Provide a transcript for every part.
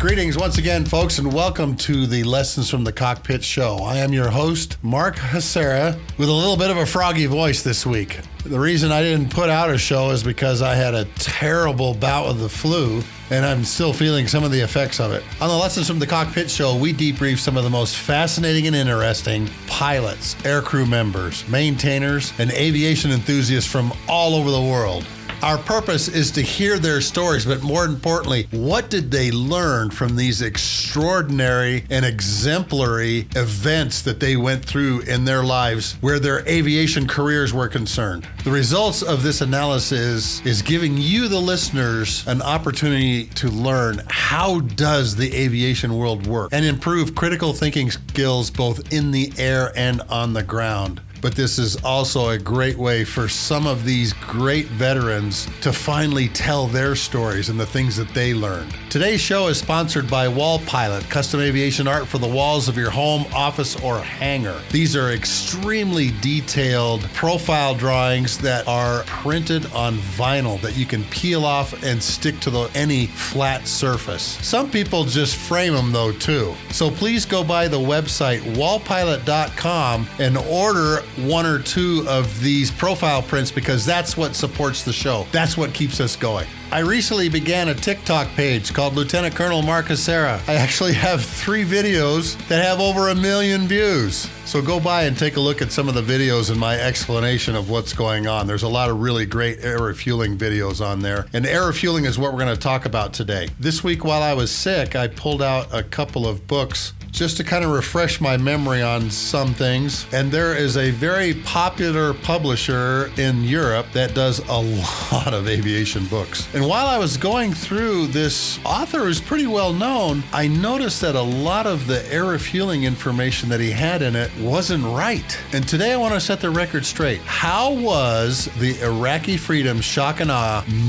Greetings once again, folks, and welcome to the Lessons from the Cockpit Show. I am your host, Mark Hasera, with a little bit of a froggy voice this week. The reason I didn't put out a show is because I had a terrible bout with the flu, and I'm still feeling some of the effects of it. On the Lessons from the Cockpit Show, we debrief some of the most fascinating and interesting pilots, aircrew members, maintainers, and aviation enthusiasts from all over the world. Our purpose is to hear their stories, but more importantly, what did they learn from these extraordinary and exemplary events that they went through in their lives where their aviation careers were concerned? The results of this analysis is giving you, the listeners, an opportunity to learn how does the aviation world work and improve critical thinking skills both in the air and on the ground. But this is also a great way for some of these great veterans to finally tell their stories and the things that they learned. Today's show is sponsored by Wall Pilot, custom aviation art for the walls of your home, office, or hangar. These are extremely detailed profile drawings that are printed on vinyl that you can peel off and stick to any flat surface. Some people just frame them though too. So please go by the website wallpilot.com and order one or two of these profile prints because that's what supports the show. That's what keeps us going. I recently began a TikTok page called Lieutenant Colonel Mark Hasera. I actually have 3 videos that have over 1 million views. So go by and take a look at some of the videos and my explanation of what's going on. There's a lot of really great air refueling videos on there. And air refueling is what we're going to talk about today. This week while I was sick, I pulled out a couple of books just to kind of refresh my memory on some things. And there is a very popular publisher in Europe that does a lot of aviation books. And while I was going through, this author is pretty well known, I noticed that a lot of the air refueling information that he had in it wasn't right. And today I want to set the record straight. How was the Iraqi Freedom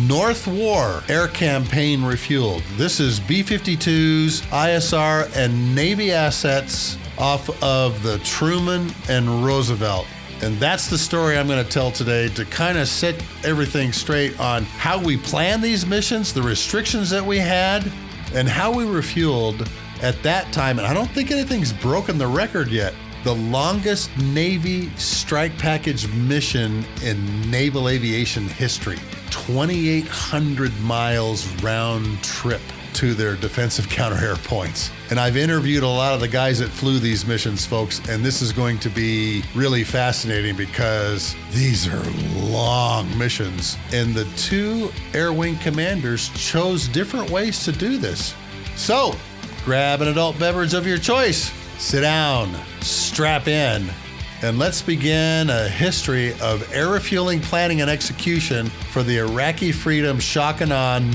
North War air campaign refueled? This is B-52s, ISR, and Navy assets off of the Truman and Roosevelt. And that's the story I'm going to tell today to kind of set everything straight on how we planned these missions, the restrictions that we had, and how we refueled at that time. And I don't think anything's broken the record yet. The longest Navy strike package mission in naval aviation history, 2,800 miles round trip to their defensive counter-air points. And I've interviewed a lot of the guys that flew these missions, folks, and this is going to be really fascinating because these are long missions. And the 2 air wing commanders chose different ways to do this. So, grab an adult beverage of your choice, sit down, strap in, and let's begin a history of air refueling planning and execution for the Iraqi Freedom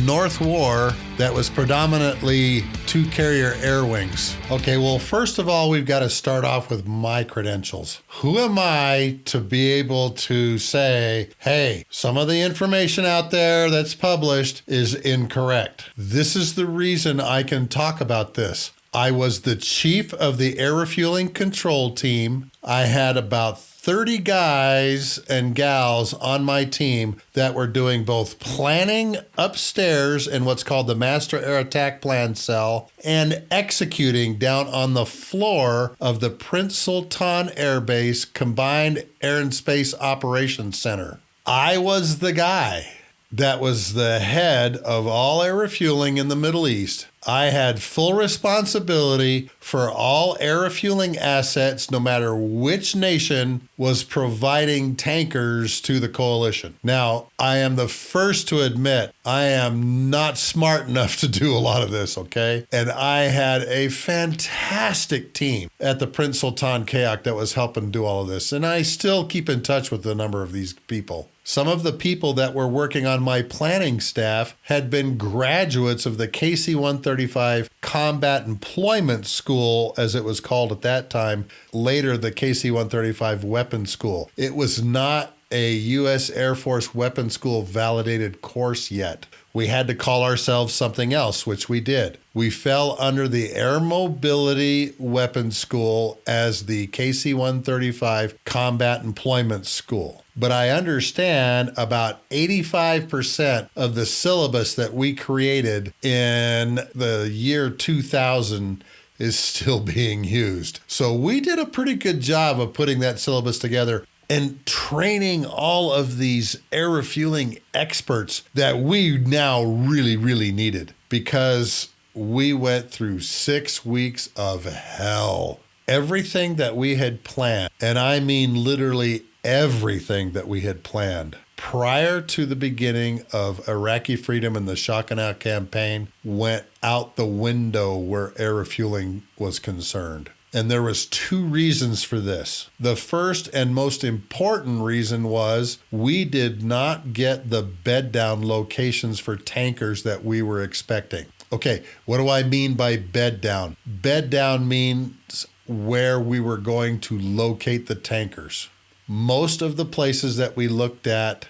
North War that was predominantly 2 carrier air wings. Okay, well, first of all, we've got to start off with my credentials. Who am I to be able to say, hey, some of the information out there that's published is incorrect? This is the reason I can talk about this. I was the chief of the Air Refueling Control Team. I had about 30 guys and gals on my team that were doing both planning upstairs in what's called the Master Air Attack Plan Cell and executing down on the floor of the Prince Sultan Air Base Combined Air and Space Operations Center. I was the guy that was the head of all air refueling in the Middle East. I had full responsibility for all air refueling assets, no matter which nation was providing tankers to the coalition. Now, I am the first to admit I am not smart enough to do a lot of this, okay? And I had a fantastic team at the Prince Sultan Kayak that was helping do all of this. And I still keep in touch with a number of these people. Some of the people that were working on my planning staff had been graduates of the KC-135 Combat Employment School, as it was called at that time, later the KC-135 Weapons School. It was not a U.S. Air Force Weapons School validated course yet. We had to call ourselves something else, which we did. We fell under the Air Mobility Weapons School as the KC-135 Combat Employment School. but I understand about 85% of the syllabus that we created in the year 2000 is still being used. So we did a pretty good job of putting that syllabus together and training all of these air refueling experts that we now really, really needed, because we went through 6 weeks of hell. Everything that we had planned, and I mean literally everything that we had planned prior to the beginning of Iraqi Freedom and the Shock and Awe campaign, went out the window where air refueling was concerned. And there was 2 reasons for this. The first and most important reason was we did not get the bed down locations for tankers that we were expecting. Okay, what do I mean by bed down? Bed down means where we were going to locate the tankers. Most of the places that we looked at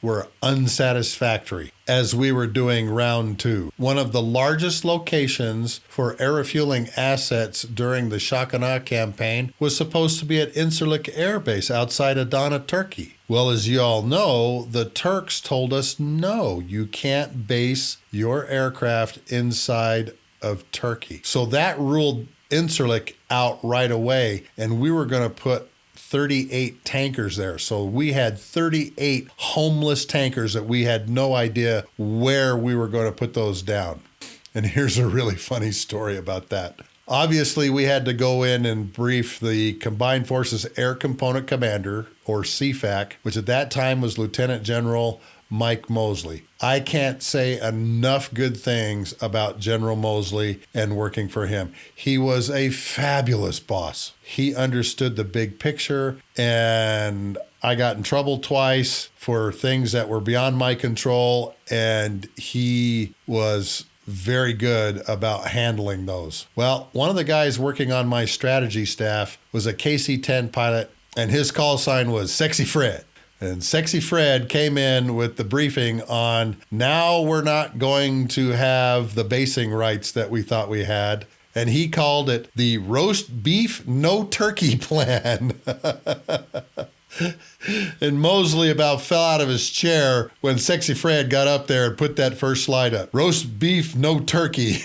were unsatisfactory as we were doing round 2. One of the largest locations for air refueling assets during the Shock and Awe campaign was supposed to be at Incirlik Air Base outside Adana, Turkey. Well, as you all know, the Turks told us, no, you can't base your aircraft inside of Turkey. So that ruled Incirlik out right away, and we were going to put 38 tankers there. So we had 38 homeless tankers that we had no idea where we were going to put those down. And here's a really funny story about that. Obviously, we had to go in and brief the Combined Forces Air Component Commander, or CFAC, which at that time was Lieutenant General Mike Mosley. I can't say enough good things about General Mosley and working for him. He was a fabulous boss. He understood the big picture, and I got in trouble twice for things that were beyond my control, and he was very good about handling those. Well, one of the guys working on my strategy staff was a KC-10 pilot, and his call sign was Sexy Fred. And Sexy Fred came in with the briefing on, now we're not going to have the basing rights that we thought we had. And he called it the roast beef, no turkey plan. And Mosley about fell out of his chair when Sexy Fred got up there and put that first slide up. Roast beef, no turkey.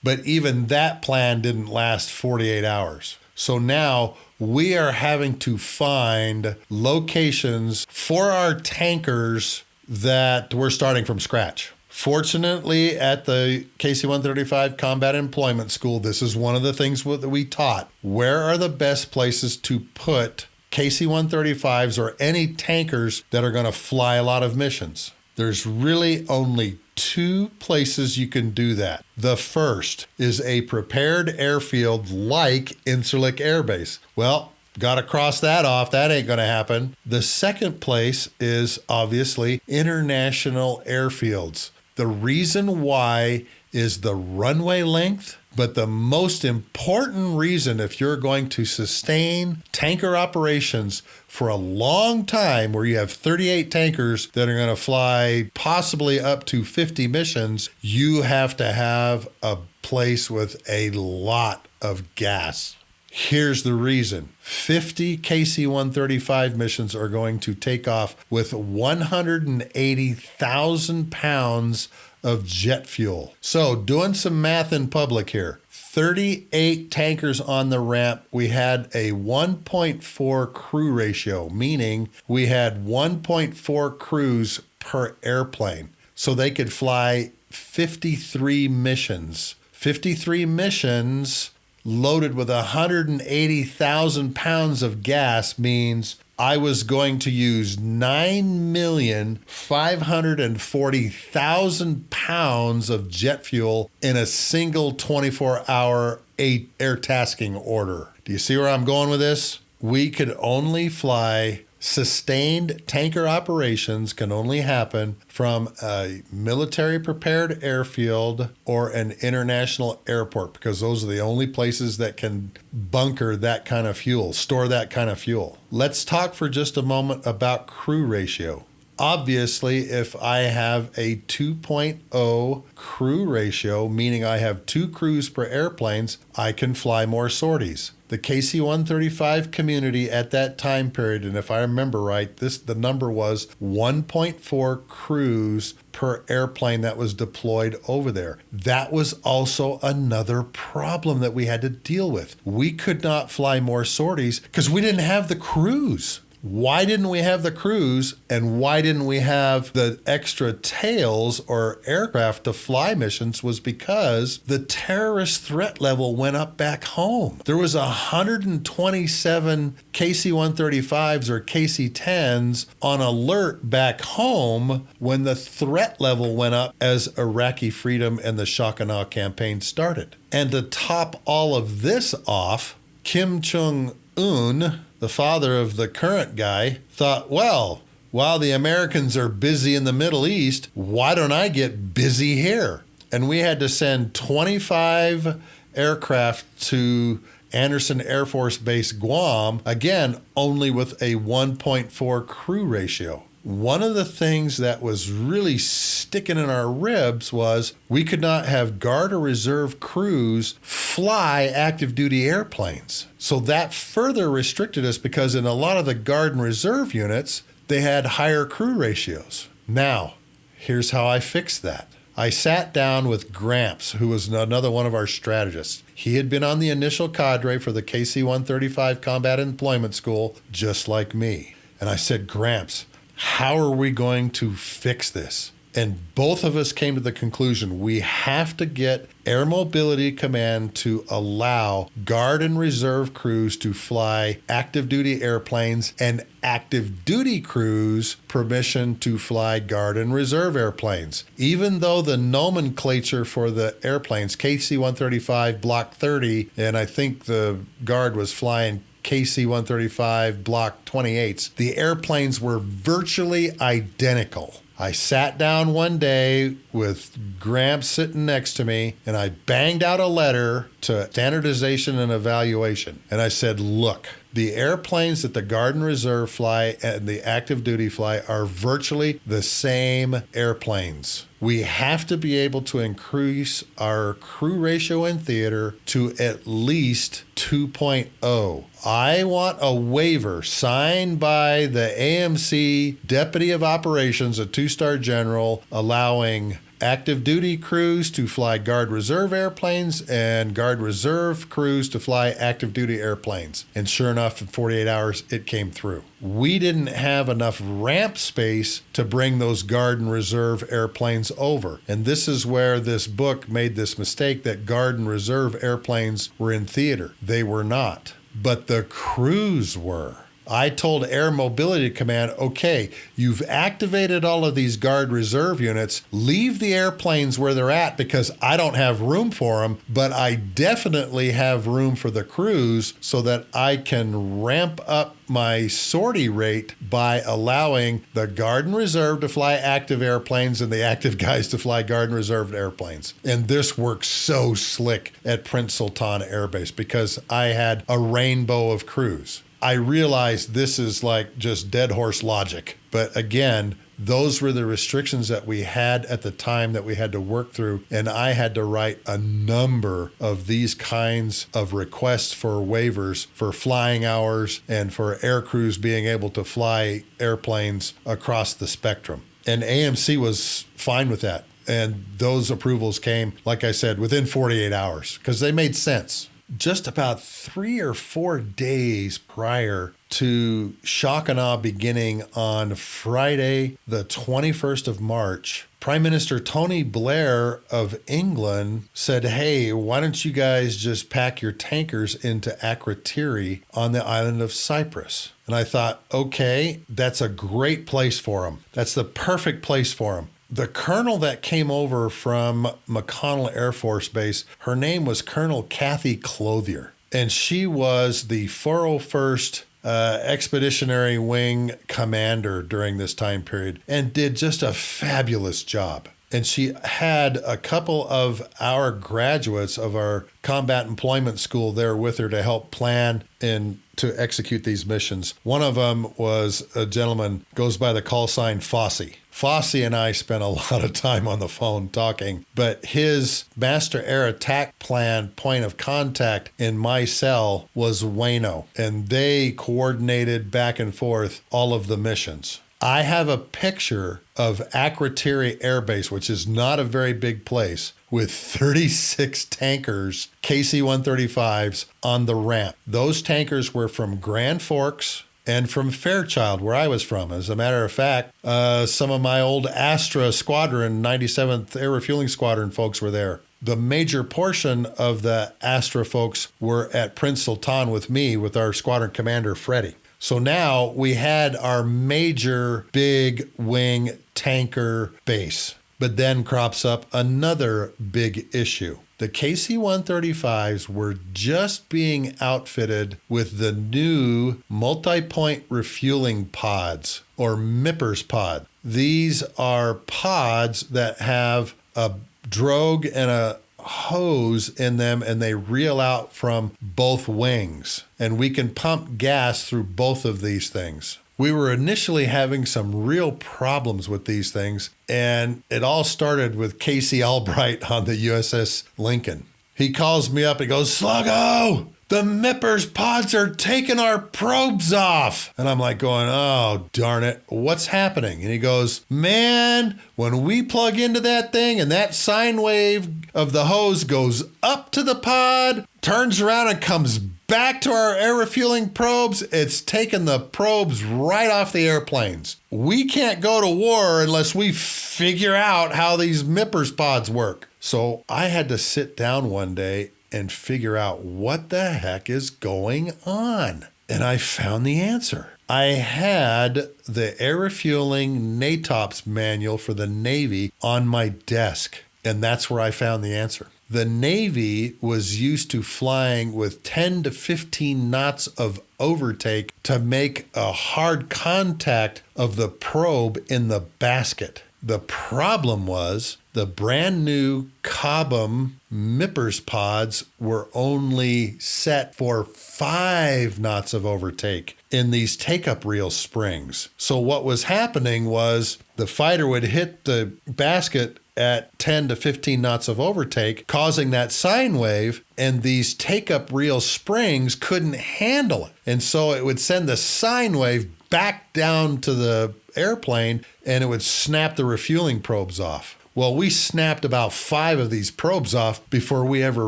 But even that plan didn't last 48 hours. So now we are having to find locations for our tankers that we're starting from scratch. Fortunately, at the KC-135 Combat Employment School, this is one of the things that we taught. Where are the best places to put KC-135s or any tankers that are going to fly a lot of missions? There's really only 2 places you can do that. The first is a prepared airfield like Incirlik Air Base. Well, got to cross that off. That ain't going to happen. The second place is obviously international airfields. The reason why is the runway length, but the most important reason, if you're going to sustain tanker operations for a long time, where you have 38 tankers that are going to fly possibly up to 50 missions, you have to have a place with a lot of gas. Here's the reason. 50 KC-135 missions are going to take off with 180,000 pounds of jet fuel. So doing some math in public here, 38 tankers on the ramp, we had a 1.4 crew ratio, meaning we had 1.4 crews per airplane. So they could fly 53 missions. 53 missions loaded with 180,000 pounds of gas means I was going to use 9,540,000 pounds of jet fuel in a single 24-hour air tasking order. Do you see where I'm going with this? We could only fly. Sustained tanker operations can only happen from a military prepared airfield or an international airport, because those are the only places that can bunker that kind of fuel, store that kind of fuel. Let's talk for just a moment about crew ratio. Obviously, if I have a 2.0 crew ratio, meaning I have 2 crews per airplanes, I can fly more sorties. The KC-135 community at that time period, and if I remember right, the number was 1.4 crews per airplane that was deployed over there. That was also another problem that we had to deal with. We could not fly more sorties because we didn't have the crews. Why didn't we have the crews, and why didn't we have the extra tails or aircraft to fly missions was because the terrorist threat level went up back home. There was 127 KC-135s or KC-10s on alert back home when the threat level went up as Iraqi Freedom and the Shock and Awe campaign started. And to top all of this off, Kim Jong-un, the father of the current guy, thought, well, while the Americans are busy in the Middle East, why don't I get busy here? And we had to send 25 aircraft to Andersen Air Force Base, Guam, again, only with a 1.4 crew ratio. One of the things that was really sticking in our ribs was we could not have Guard or Reserve crews fly active duty airplanes. So that further restricted us because in a lot of the Guard and Reserve units, they had higher crew ratios. Now, here's how I fixed that. I sat down with Gramps, who was another one of our strategists. He had been on the initial cadre for the KC-135 Combat Employment School, just like me. And I said, Gramps, how are we going to fix this? And both of us came to the conclusion we have to get Air Mobility Command to allow Guard and Reserve crews to fly active duty airplanes and active duty crews permission to fly Guard and Reserve airplanes. Even though the nomenclature for the airplanes, KC-135 Block 30, and I think the Guard was flying KC-135 Block 28s, the airplanes were virtually identical. I sat down one day with Gramps sitting next to me, and I banged out a letter to Standardization and Evaluation. And I said, look, the airplanes that the Guard and Reserve fly and the active duty fly are virtually the same airplanes. We have to be able to increase our crew ratio in theater to at least 2.0. I want a waiver signed by the AMC Deputy of Operations, a 2-star general, allowing active duty crews to fly Guard Reserve airplanes and Guard Reserve crews to fly active duty airplanes. And sure enough, in 48 hours, it came through. We didn't have enough ramp space to bring those Guard and Reserve airplanes over. And this is where this book made this mistake that Guard and Reserve airplanes were in theater. They were not, but the crews were. I told Air Mobility Command, okay, you've activated all of these Guard Reserve units. Leave the airplanes where they're at because I don't have room for them, but I definitely have room for the crews so that I can ramp up my sortie rate by allowing the Guard and Reserve to fly active airplanes and the active guys to fly Guard and Reserve airplanes. And this works so slick at Prince Sultan Air Base because I had a rainbow of crews. I realize this is like just dead horse logic. But again, those were the restrictions that we had at the time that we had to work through. And I had to write a number of these kinds of requests for waivers for flying hours and for air crews being able to fly airplanes across the spectrum. And AMC was fine with that. And those approvals came, like I said, within 48 hours because they made sense. Just about 3 or 4 days prior to Shock and Awe beginning on Friday, the 21st of March, Prime Minister Tony Blair of England said, hey, why don't you guys just pack your tankers into Akrotiri on the island of Cyprus? And I thought, okay, that's a great place for them. That's the perfect place for them. The colonel that came over from McConnell Air Force Base, her name was Colonel Kathy Clothier, and she was the 401st Expeditionary Wing commander during this time period and did just a fabulous job. And she had a couple of our graduates of our combat employment school there with her to help plan and to execute these missions. One of them was a gentleman, goes by the call sign Fossey. Fossey and I spent a lot of time on the phone talking, but his master air attack plan point of contact in my cell was Wayno, and they coordinated back and forth all of the missions. I have a picture of Akrotiri Air Base, which is not a very big place, with 36 tankers, KC-135s, on the ramp. Those tankers were from Grand Forks and from Fairchild, where I was from. As a matter of fact, some of my old Astra Squadron, 97th Air Refueling Squadron folks were there. The major portion of the Astra folks were at Prince Sultan with me, with our squadron commander, Freddie. So now we had our major big wing tanker base. But then crops up another big issue. The KC-135s were just being outfitted with the new multi-point refueling pods, or MIPPERS pod. These are pods that have a drogue and a hose in them, and they reel out from both wings. And we can pump gas through both of these things. We were initially having some real problems with these things, and it all started with Casey Albright on the USS Lincoln. He calls me up and goes, "Sluggo, the MIPPERS pods are taking our probes off." And I'm like going, "Oh, darn it, what's happening?" And he goes, "Man, when we plug into that thing and that sine wave of the hose goes up to the pod, turns around and comes back to our air refueling probes, it's taking the probes right off the airplanes. We can't go to war unless we figure out how these MIPPERS pods work." So I had to sit down one day and figure out what the heck is going on. And I found the answer. I had the air refueling NATOPS manual for the Navy on my desk, and that's where I found the answer. The Navy was used to flying with 10 to 15 knots of overtake to make a hard contact of the probe in the basket. The problem was the brand new Cobham MIPPERS pods were only set for 5 knots of overtake in these take-up reel springs. So what was happening was the fighter would hit the basket at 10 to 15 knots of overtake, causing that sine wave, and these take-up reel springs couldn't handle it. And so it would send the sine wave back down to the airplane, and it would snap the refueling probes off. Well, we snapped about 5 of these probes off before we ever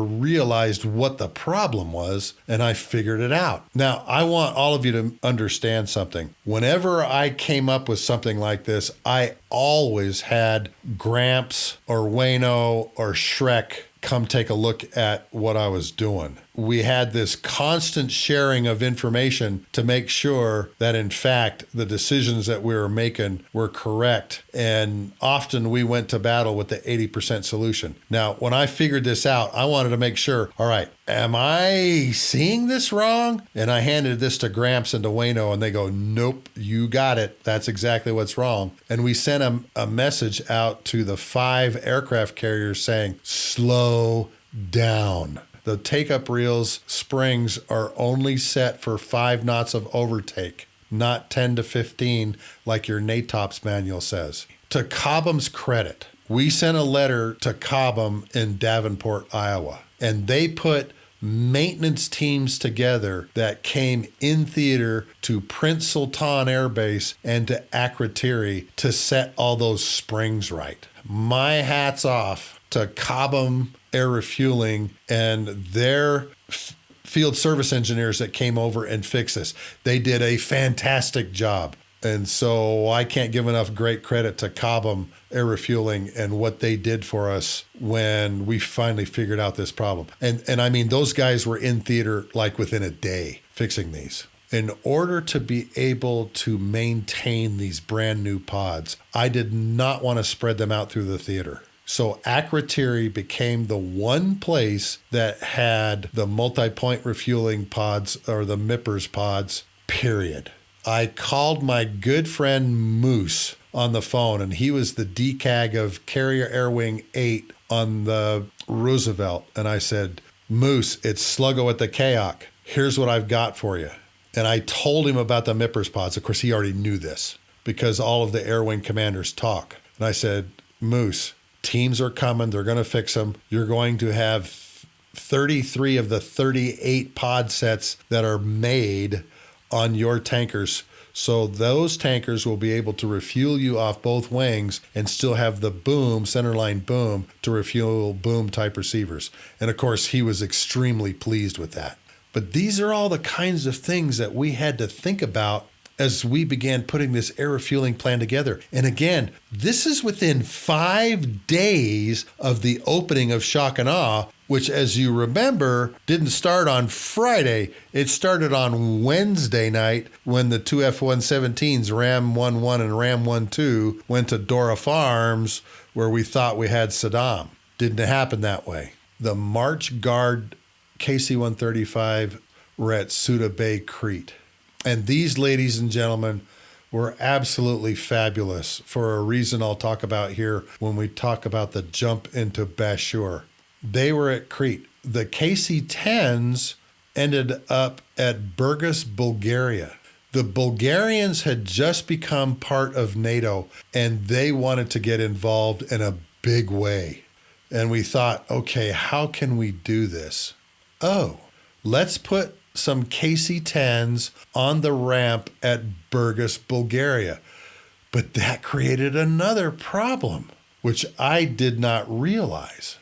realized what the problem was, and I figured it out. Now, I want all of you to understand something. Whenever I came up with something like this, I always had Gramps or Wayno or Shrek come take a look at what I was doing. We had this constant sharing of information to make sure that, in fact, the decisions that we were making were correct. And often we went to battle with the 80% solution. Now, when I figured this out, I wanted to make sure, all right, am I seeing this wrong? And I handed this to Gramps and to Wayno, and they go, "Nope, you got it. That's exactly what's wrong." And we sent a message out to the 5 aircraft carriers saying, "Slow down. The take-up reels springs are only set for 5 knots of overtake, not 10 to 15 like your NATOPS manual says." To Cobham's credit, we sent a letter to Cobham in Davenport, Iowa, and they put maintenance teams together that came in theater to Prince Sultan Air Base and to Akrotiri to set all those springs right. My hat's off to Cobham Air Refueling and their field service engineers that came over and fixed this. They did a fantastic job. And so I can't give enough great credit to Cobham Air Refueling and what they did for us when we finally figured out this problem. And I mean, those guys were in theater like within a day fixing these. In order to be able to maintain these brand new pods, I did not want to spread them out through the theater. So Akrotiri became the one place that had the multi-point refueling pods, or the MIPPERS pods, period. I called my good friend Moose on the phone, and he was the DCAG of Carrier Air Wing 8 on the Roosevelt. And I said, "Moose, it's Sluggo at the Kayak. Here's what I've got for you." And I told him about the MIPRS pods. Of course, he already knew this because all of the air wing commanders talk. And I said, Moose, teams are coming. They're going to fix them. You're going to have 33 of the 38 pod sets that are made on your tankers. So those tankers will be able to refuel you off both wings and still have the boom, centerline boom, to refuel boom type receivers. And of course, he was extremely pleased with that. But these are all the kinds of things that we had to think about as we began putting this air refueling plan together. And again, this is within 5 days of the opening of Shock and Awe, which, as you remember, didn't start on Friday. It started on Wednesday night when the two F-117s, Ram 11 and Ram 12, went to Dora Farms, where we thought we had Saddam. Didn't happen that way. The March Guard KC-135 were at Suda Bay, Crete. And these, ladies and gentlemen, were absolutely fabulous for a reason I'll talk about here when we talk about the jump into Bashur. They were at Crete. The KC-10s ended up at Burgas, Bulgaria. The Bulgarians had just become part of NATO, and they wanted to get involved in a big way. And we thought, okay, how can we do this? Oh, let's put some KC-10s on the ramp at Burgas, Bulgaria. But that created another problem, which I did not realize.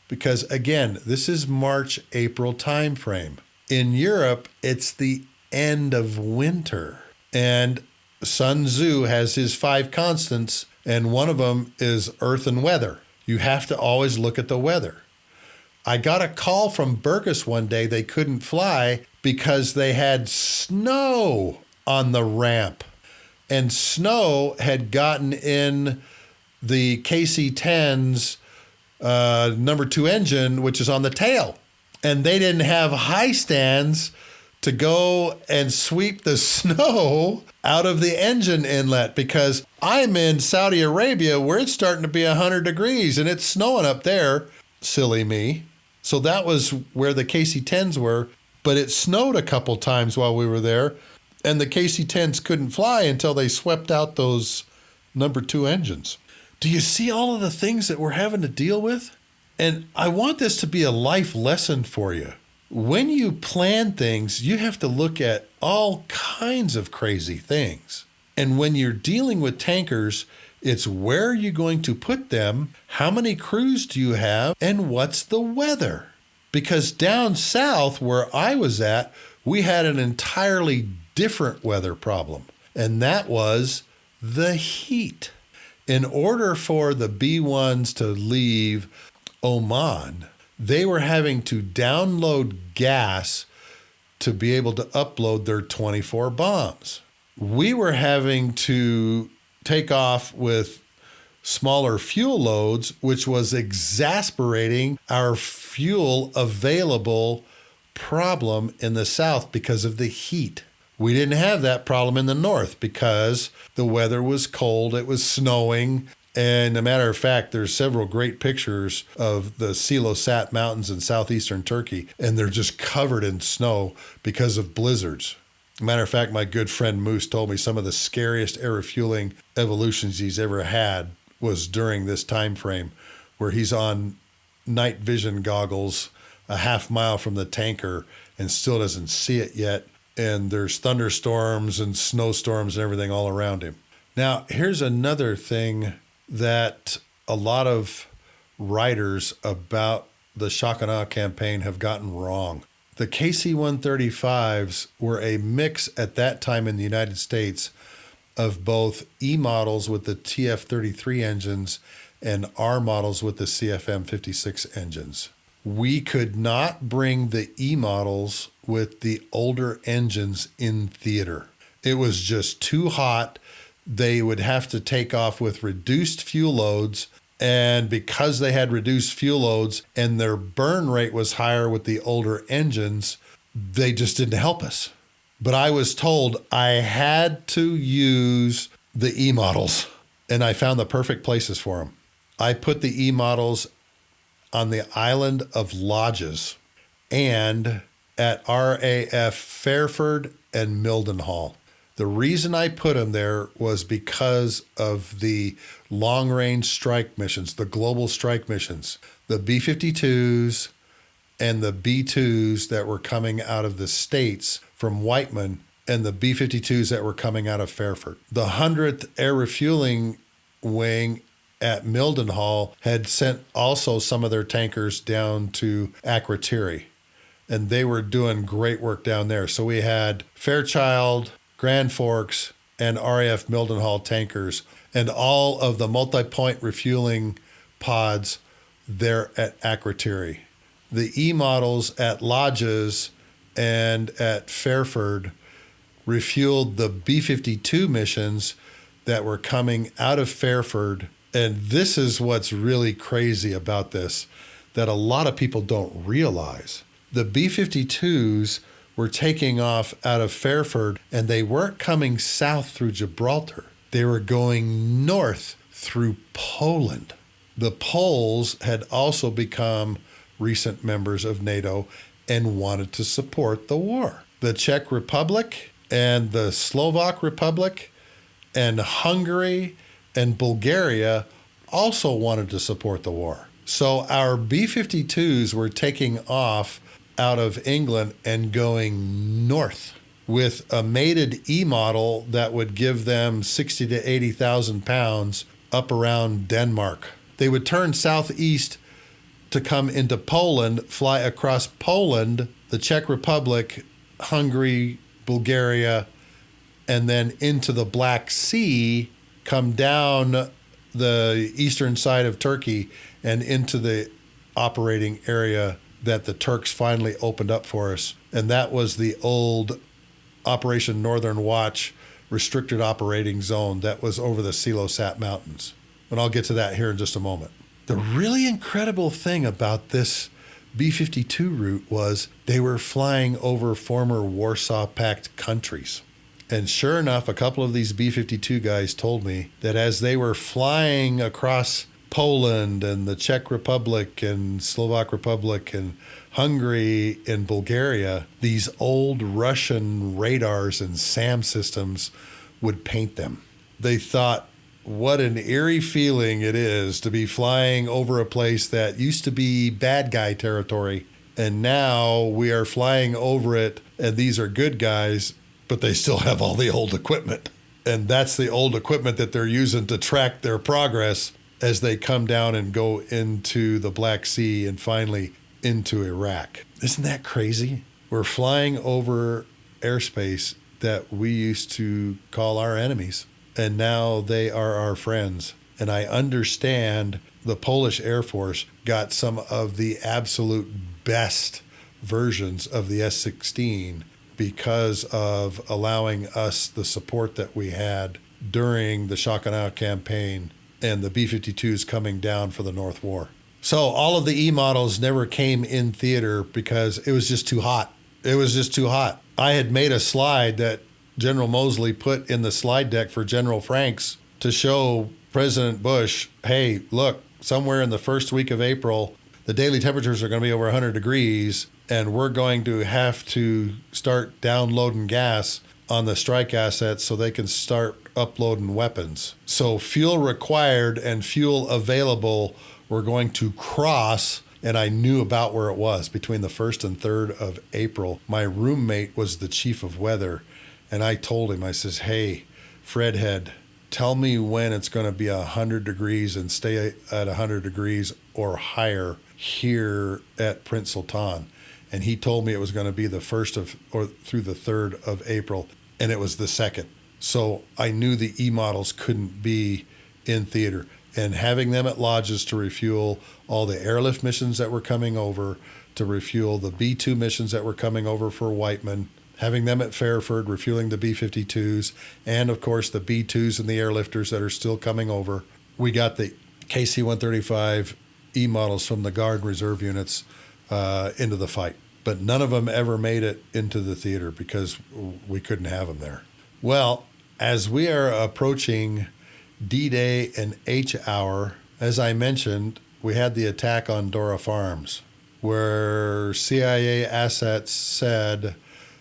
Because again, this is March, April timeframe. In Europe, it's the end of winter. And Sun Tzu has his 5 constants, and one of them is earth and weather. You have to always look at the weather. I got a call from Burgas one day. They couldn't fly because they had snow on the ramp. And snow had gotten in the KC-10's number 2 engine, which is on the tail. And they didn't have high stands to go and sweep the snow out of the engine inlet, because I'm in Saudi Arabia where it's starting to be 100 degrees and it's snowing up there. Silly me. So that was where the KC-10s were, but it snowed a couple times while we were there, and the KC-10s couldn't fly until they swept out those number 2 engines. Do you see all of the things that we're having to deal with? And I want this to be a life lesson for you. When you plan things, you have to look at all kinds of crazy things. And when you're dealing with tankers, it's where are you going to put them, how many crews do you have, and what's the weather? Because down south where I was at, we had an entirely different weather problem, and that was the heat. In order for the B-1s to leave Oman, they were having to download gas to be able to upload their 24 bombs. We were having to take off with smaller fuel loads, which was exasperating our fuel available problem in the south because of the heat. We didn't have that problem in the north because the weather was cold, it was snowing, and as a matter of fact, there's several great pictures of the Silosat Mountains in southeastern Turkey, and they're just covered in snow because of blizzards. Matter of fact, my good friend Moose told me some of the scariest air refueling evolutions he's ever had was during this time frame, where he's on night vision goggles a half mile from the tanker and still doesn't see it yet, and there's thunderstorms and snowstorms and everything all around him. Now, here's another thing that a lot of writers about the Shock and Awe campaign have gotten wrong. The KC-135s were a mix at that time in the United States of both E models with the TF-33 engines and R models with the CFM56 engines. We could not bring the E models with the older engines in theater. It was just too hot. They would have to take off with reduced fuel loads, and because they had reduced fuel loads and their burn rate was higher with the older engines, they just didn't help us. But I was told I had to use the E models, and I found the perfect places for them. I put the E models on the island of Lodges, and at RAF Fairford and Mildenhall. The reason I put them there was because of the long-range strike missions, the global strike missions, the B-52s and the B-2s that were coming out of the States from Whiteman and the B-52s that were coming out of Fairford. The 100th Air Refueling Wing at Mildenhall had sent also some of their tankers down to Akrotiri, and they were doing great work down there. So we had Fairchild, Grand Forks, and RAF Mildenhall tankers, and all of the multi-point refueling pods there at Akrotiri. The E-models at Lodges and at Fairford refueled the B-52 missions that were coming out of Fairford. And this is what's really crazy about this, that a lot of people don't realize. The B-52s were taking off out of Fairford, and they weren't coming south through Gibraltar. They were going north through Poland. The Poles had also become recent members of NATO and wanted to support the war. The Czech Republic and the Slovak Republic and Hungary and Bulgaria also wanted to support the war. So our B-52s were taking off out of England and going north with a mated E-model that would give them 60 to 80,000 pounds up around Denmark. They would turn southeast to come into Poland, fly across Poland, the Czech Republic, Hungary, Bulgaria, and then into the Black Sea, come down the eastern side of Turkey and into the operating area that the Turks finally opened up for us. And that was the old Operation Northern Watch restricted operating zone that was over the Silosat Mountains. And I'll get to that here in just a moment. The really incredible thing about this B-52 route was they were flying over former Warsaw Pact countries. And sure enough, a couple of these B-52 guys told me that as they were flying across Poland and the Czech Republic and Slovak Republic and Hungary and Bulgaria, these old Russian radars and SAM systems would paint them. They thought, what an eerie feeling it is to be flying over a place that used to be bad guy territory, and now we are flying over it, and these are good guys, but they still have all the old equipment. And that's the old equipment that they're using to track their progress as they come down and go into the Black Sea and finally into Iraq. Isn't that crazy? We're flying over airspace that we used to call our enemies, and now they are our friends. And I understand the Polish Air Force got some of the absolute best versions of the S-16 because of allowing us the support that we had during the Shock-and-Awe campaign and the B-52s coming down for the North War. So all of the E-models never came in theater because it was just too hot. It was just too hot. I had made a slide that General Mosley put in the slide deck for General Franks to show President Bush, hey, look, somewhere in the first week of April, the daily temperatures are going to be over 100 degrees, and we're going to have to start downloading gas on the strike assets so they can start uploading weapons. So fuel required and fuel available were going to cross, and I knew about where it was between the 1st and 3rd of April. My roommate was the chief of weather, and I told him, I says, hey, Fredhead, tell me when it's going to be 100 degrees and stay at 100 degrees or higher here at Prince Sultan. And he told me it was going to be the 1st of or through the 3rd of April, and it was the 2nd. So I knew the E-models couldn't be in theater. And having them at lodges to refuel all the airlift missions that were coming over, to refuel the B-2 missions that were coming over for Whiteman, having them at Fairford, refueling the B-52s, and of course the B-2s and the airlifters that are still coming over. We got the KC-135 E-models from the Guard and Reserve units into the fight. But none of them ever made it into the theater because we couldn't have them there. Well, as we are approaching D-Day and H-Hour, as I mentioned, we had the attack on Dora Farms. where CIA assets said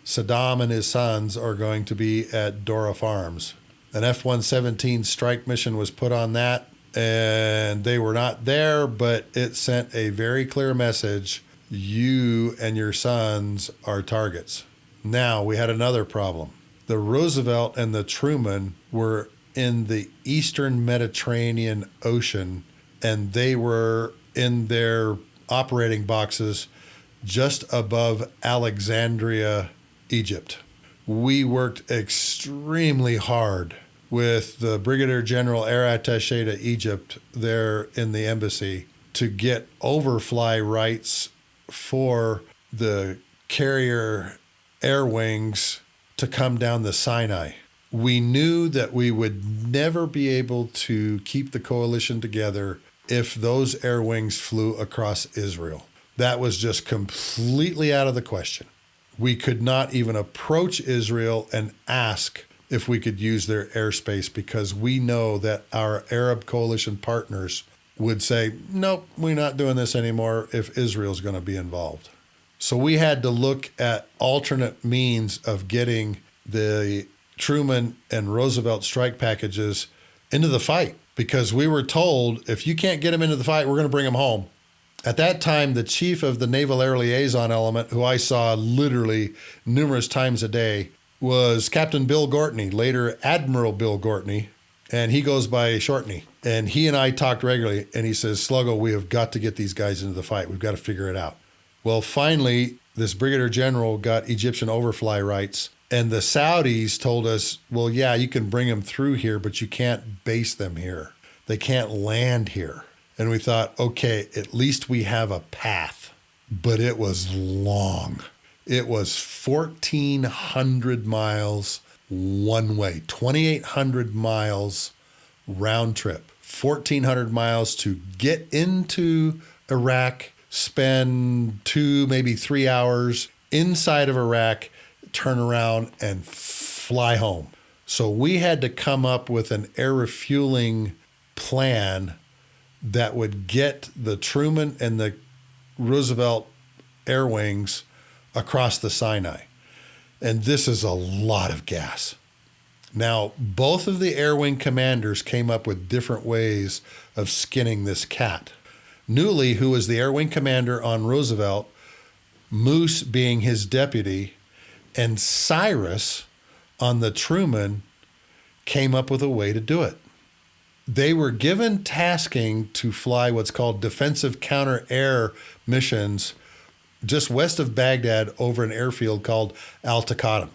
Saddam and his sons are going to be at Dora Farms. An F-117 strike mission was put on that, and they were not there, but it sent a very clear message: you and your sons are targets. Now, we had another problem. The Roosevelt and the Truman were in the eastern Mediterranean Ocean, and they were in their operating boxes just above Alexandria, Egypt. We worked extremely hard with the Brigadier General Air Attaché to Egypt there in the embassy to get overfly rights for the carrier air wings to come down the Sinai. We knew that we would never be able to keep the coalition together if those air wings flew across Israel. That was just completely out of the question. We could not even approach Israel and ask if we could use their airspace, because we know that our Arab coalition partners would say, nope, we're not doing this anymore if Israel's going to be involved. So we had to look at alternate means of getting the Truman and Roosevelt strike packages into the fight, because we were told, if you can't get them into the fight, we're going to bring them home. At that time, the chief of the Naval Air Liaison element, who I saw literally numerous times a day, was Captain Bill Gortney, later Admiral Bill Gortney, and he goes by Shortney. And he and I talked regularly, and he says, Sluggo, we have got to get these guys into the fight. We've got to figure it out. Well, finally, this Brigadier General got Egyptian overfly rights, and the Saudis told us, well, yeah, you can bring them through here, but you can't base them here. They can't land here. And we thought, okay, at least we have a path. But it was long. It was 1,400 miles one way, 2,800 miles round trip, 1,400 miles to get into Iraq, spend 2, maybe 3 hours inside of Iraq, turn around and fly home. So we had to come up with an air refueling plan that would get the Truman and the Roosevelt air wings across the Sinai. And this is a lot of gas. Now, both of the air wing commanders came up with different ways of skinning this cat. Newley, who was the air wing commander on Roosevelt, Moose being his deputy, and Cyrus on the Truman came up with a way to do it. They were given tasking to fly what's called defensive counter-air missions just west of Baghdad over an airfield called Al-Taqaddum,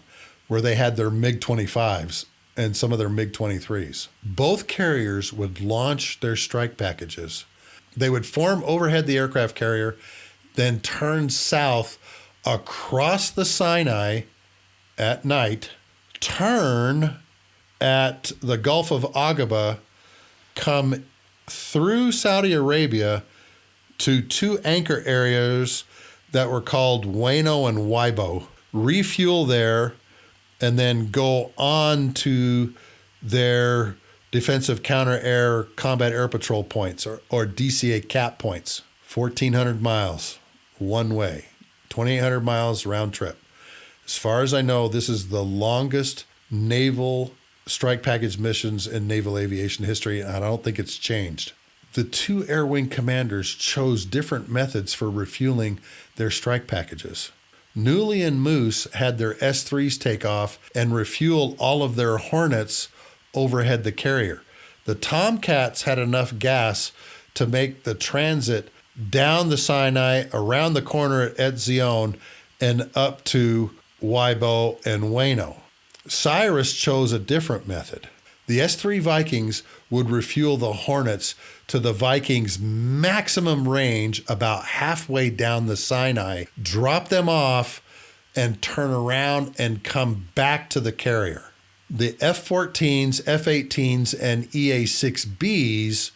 where they had their MiG-25s and some of their MiG-23s. Both carriers would launch their strike packages. They would form overhead the aircraft carrier, then turn south across the Sinai at night, turn at the Gulf of Aqaba, come through Saudi Arabia to 2 anchor areas that were called Wano and Waibo, refuel there, and then go on to their defensive counter-air combat air patrol points, or DCA cap points. 1,400 miles one way, 2,800 miles round trip. As far as I know, this is the longest naval strike package missions in naval aviation history, and I don't think it's changed. The 2 air wing commanders chose different methods for refueling their strike packages. Newley and Moose had their S-3s take off and refuel all of their Hornets overhead the carrier. The Tomcats had enough gas to make the transit down the Sinai, around the corner at Etzion, and up to Waibo and Wano. Cyrus chose a different method. The S-3 Vikings would refuel the Hornets to the Vikings' maximum range about halfway down the Sinai, drop them off, and turn around and come back to the carrier. The F-14s, F-18s, and EA-6Bs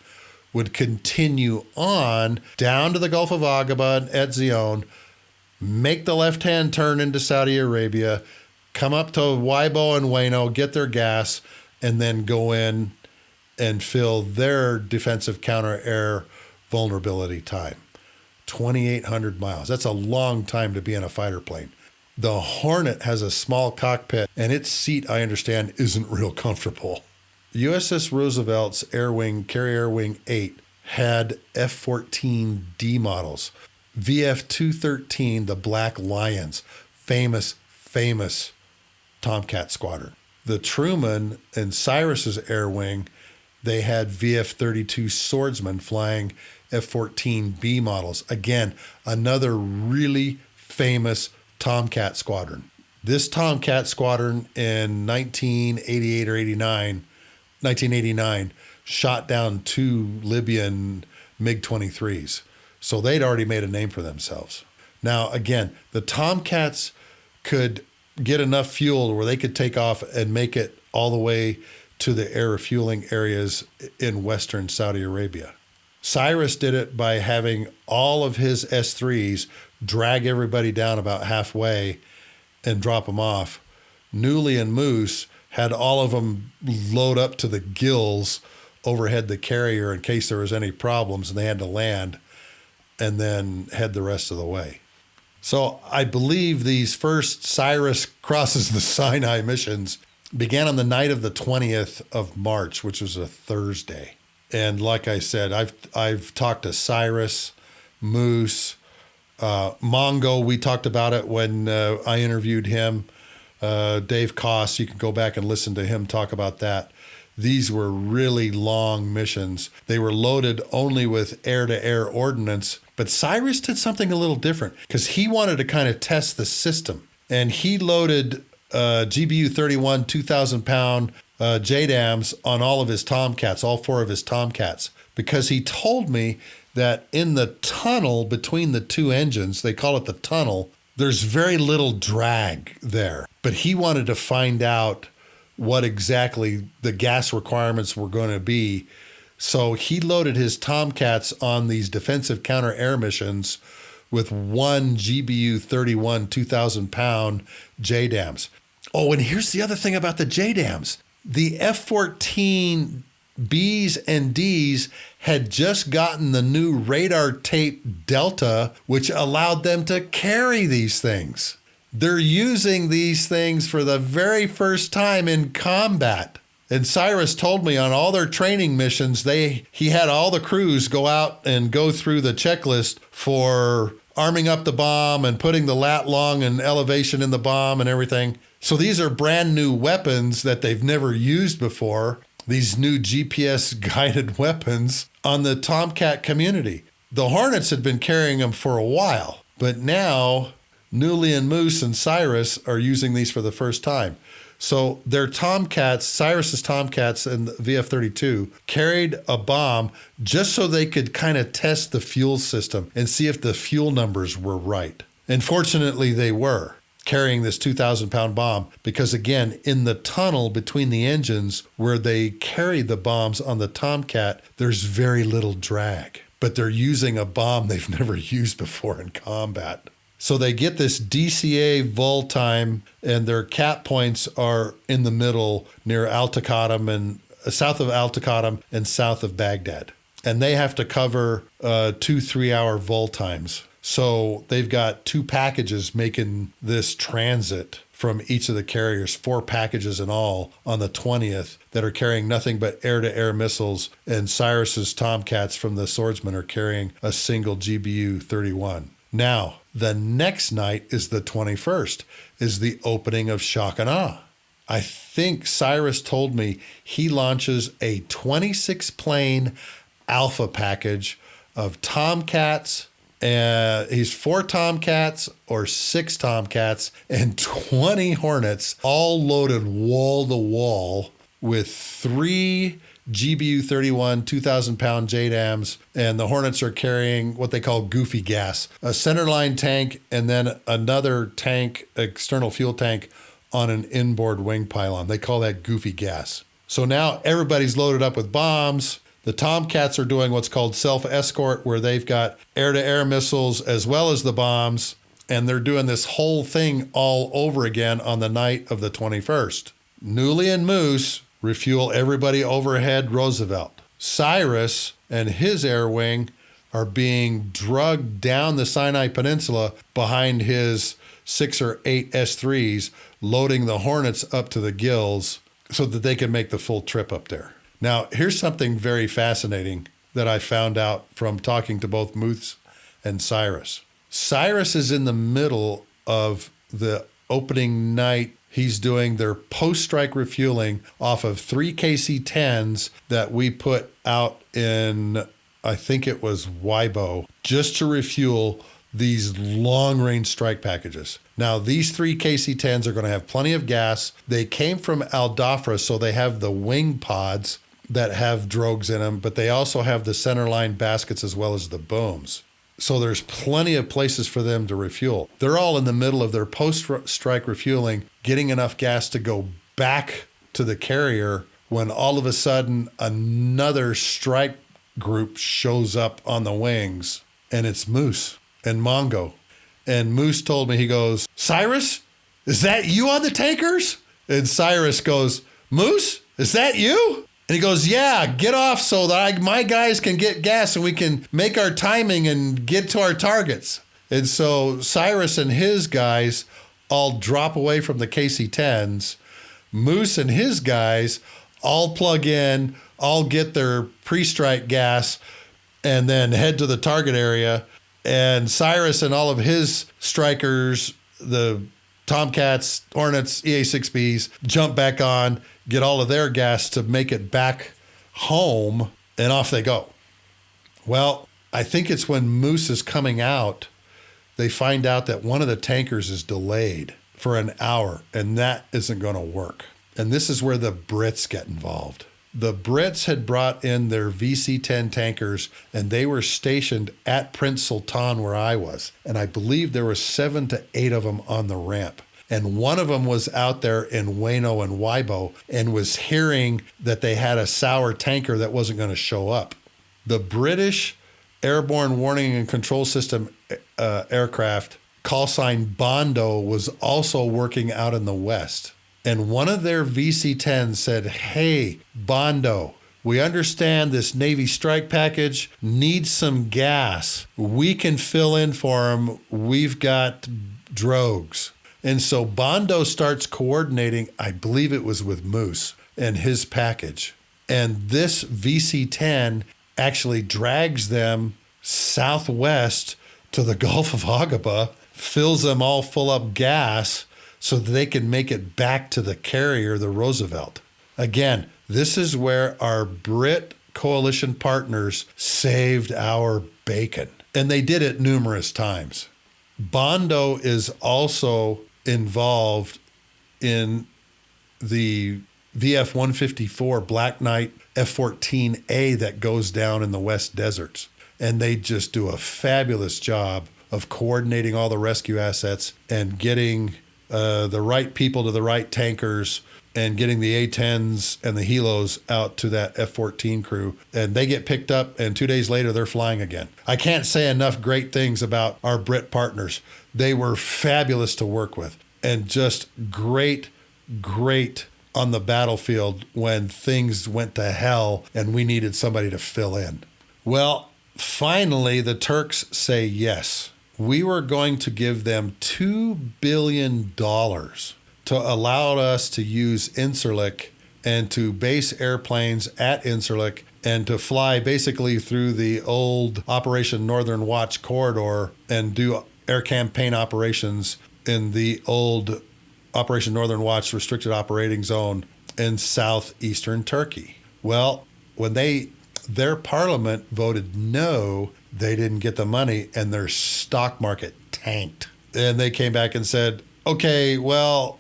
would continue on down to the Gulf of Aqaba and Etzion, make the left-hand turn into Saudi Arabia, come up to Waibo and Wano, get their gas, and then go in and fill their defensive counter-air vulnerability time. 2,800 miles. That's a long time to be in a fighter plane. The Hornet has a small cockpit, and its seat, I understand, isn't real comfortable. USS Roosevelt's Carrier Air Wing 8 had F-14D models. VF-213, the Black Lions, famous Tomcat squadron. The Truman and Cyrus's Air Wing, they had VF-32 Swordsman flying F-14B models. Again, another really famous Tomcat squadron. This Tomcat squadron in 1989, shot down 2 Libyan MiG-23s. So they'd already made a name for themselves. Now, again, the Tomcats could get enough fuel where they could take off and make it all the way to the air refueling areas in western Saudi Arabia. Cyrus did it by having all of his S-3s drag everybody down about halfway and drop them off. Newly and Moose had all of them load up to the gills overhead the carrier in case there was any problems and they had to land, and then head the rest of the way. So I believe these first Cyrus crosses the Sinai missions began on the night of the 20th of March, which was a Thursday. And like I said, I've talked to Cyrus, Moose, Mongo. We talked about it when I interviewed him. Dave Koss, you can go back and listen to him talk about that. These were really long missions. They were loaded only with air-to-air ordnance. But Cyrus did something a little different because he wanted to kind of test the system. And he loaded GBU-31 2,000-pound JDAMs on all of his Tomcats, all 4 of his Tomcats, because he told me that in the tunnel between the 2 engines, they call it the tunnel, there's very little drag there. But he wanted to find out what exactly the gas requirements were going to be. So he loaded his Tomcats on these defensive counter-air missions with 1 GBU-31 2,000-pound JDAMs. Oh, and here's the other thing about the JDAMs. The F-14 Bs and Ds had just gotten the new radar tape Delta, which allowed them to carry these things. They're using these things for the very first time in combat. And Cyrus told me on all their training missions, he had all the crews go out and go through the checklist for arming up the bomb and putting the lat long and elevation in the bomb and everything. So these are brand new weapons that they've never used before, these new GPS guided weapons on the Tomcat community. The Hornets had been carrying them for a while, but now Newly and Moose and Cyrus are using these for the first time. So their Tomcats, Cyrus's Tomcats and the VF-32, carried a bomb just so they could kind of test the fuel system and see if the fuel numbers were right. And fortunately, they were, carrying this 2,000-pound bomb, because again, in the tunnel between the engines where they carry the bombs on the Tomcat, there's very little drag. But they're using a bomb they've never used before in combat. So they get this DCA vol time, and their cap points are in the middle near Al-Taqaddum and south of Al-Taqaddum and south of Baghdad. And they have to cover 2-3 hour vol times. So they've got 2 packages making this transit from each of the carriers, 4 packages in all on the 20th that are carrying nothing but air-to-air missiles. And Cyrus's Tomcats from the Swordsman are carrying a single GBU-31. Now, the next night is the 21st, is the opening of Shock and Awe. I think Cyrus told me he launches a 26-plane alpha package of Tomcats. He's 4 Tomcats or 6 Tomcats and 20 Hornets, all loaded wall to wall with 3 GBU-31 2,000-pound JDAMs, and the Hornets are carrying what they call goofy gas, a centerline tank, and then another tank, external fuel tank, on an inboard wing pylon. They call that goofy gas. So now everybody's loaded up with bombs. The Tomcats are doing what's called self-escort, where they've got air-to-air missiles as well as the bombs, and they're doing this whole thing all over again on the night of the 21st. Newly and Moose refuel everybody overhead Roosevelt. Cyrus and his air wing are being drugged down the Sinai Peninsula behind his 6 or 8 S3s, loading the Hornets up to the gills so that they can make the full trip up there. Now, here's something very fascinating that I found out from talking to both Moose and Cyrus. Cyrus is in the middle of the opening night. He's doing their post-strike refueling off of 3 KC-10s that we put out in, I think it was Waibo, just to refuel these long-range strike packages. Now, these 3 KC-10s are going to have plenty of gas. They came from Al Dhafra, so they have the wing pods that have drogues in them, but they also have the centerline baskets as well as the booms. So there's plenty of places for them to refuel. They're all in the middle of their post-strike refueling, getting enough gas to go back to the carrier when all of a sudden another strike group shows up on the wings, and it's Moose and Mongo. And Moose told me, he goes, "Cyrus, is that you on the tankers?" And Cyrus goes, "Moose, is that you?" And he goes, "Yeah, get off so that my guys can get gas and we can make our timing and get to our targets." And so Cyrus and his guys all drop away from the KC-10s. Moose and his guys all plug in, all get their pre-strike gas, and then head to the target area. And Cyrus and all of his strikers, the Tomcats, Hornets, EA-6Bs, jump back on, get all of their gas to make it back home, and off they go. Well, I think it's when Moose is coming out, they find out that one of the tankers is delayed for an hour, and that isn't going to work. And this is where the Brits get involved. The Brits had brought in their VC-10 tankers, and they were stationed at Prince Sultan where I was. And I believe there were 7 to 8 of them on the ramp. And one of them was out there in Wano and Waibo and was hearing that they had a sour tanker that wasn't going to show up. The British Airborne Warning and Control System aircraft, call sign Bondo, was also working out in the west. And one of their VC-10s said, "Hey, Bondo, we understand this Navy strike package needs some gas. We can fill in for them. We've got drogues." And so Bondo starts coordinating, I believe it was with Moose and his package. And this VC-10 actually drags them southwest to the Gulf of Aqaba, fills them all full of gas so that they can make it back to the carrier, the Roosevelt. Again, this is where our Brit coalition partners saved our bacon. And they did it numerous times. Bondo is also involved in the VF-154 Black Knight F-14A that goes down in the West Deserts. And they just do a fabulous job of coordinating all the rescue assets and getting the right people to the right tankers and getting the A-10s and the helos out to that F-14 crew. And they get picked up, and 2 days later, they're flying again. I can't say enough great things about our Brit partners. They were fabulous to work with and just great on the battlefield when things went to hell and we needed somebody to fill in. Well, finally, the Turks say yes. We were going to give them $2 billion to allow us to use Incirlik and to base airplanes at Incirlik and to fly basically through the old Operation Northern Watch corridor and do air campaign operations in the old Operation Northern Watch restricted operating zone in southeastern Turkey. Well, when their parliament voted no, they didn't get the money and their stock market tanked. And they came back and said, "Okay, well,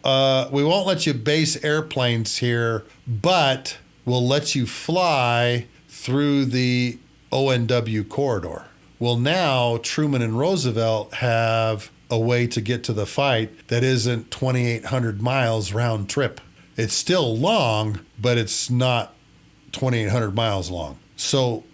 we won't let you base airplanes here, but we'll let you fly through the ONW corridor." Well, now Truman and Roosevelt have a way to get to the fight that isn't 2,800 miles round trip. It's still long, but it's not 2,800 miles long. So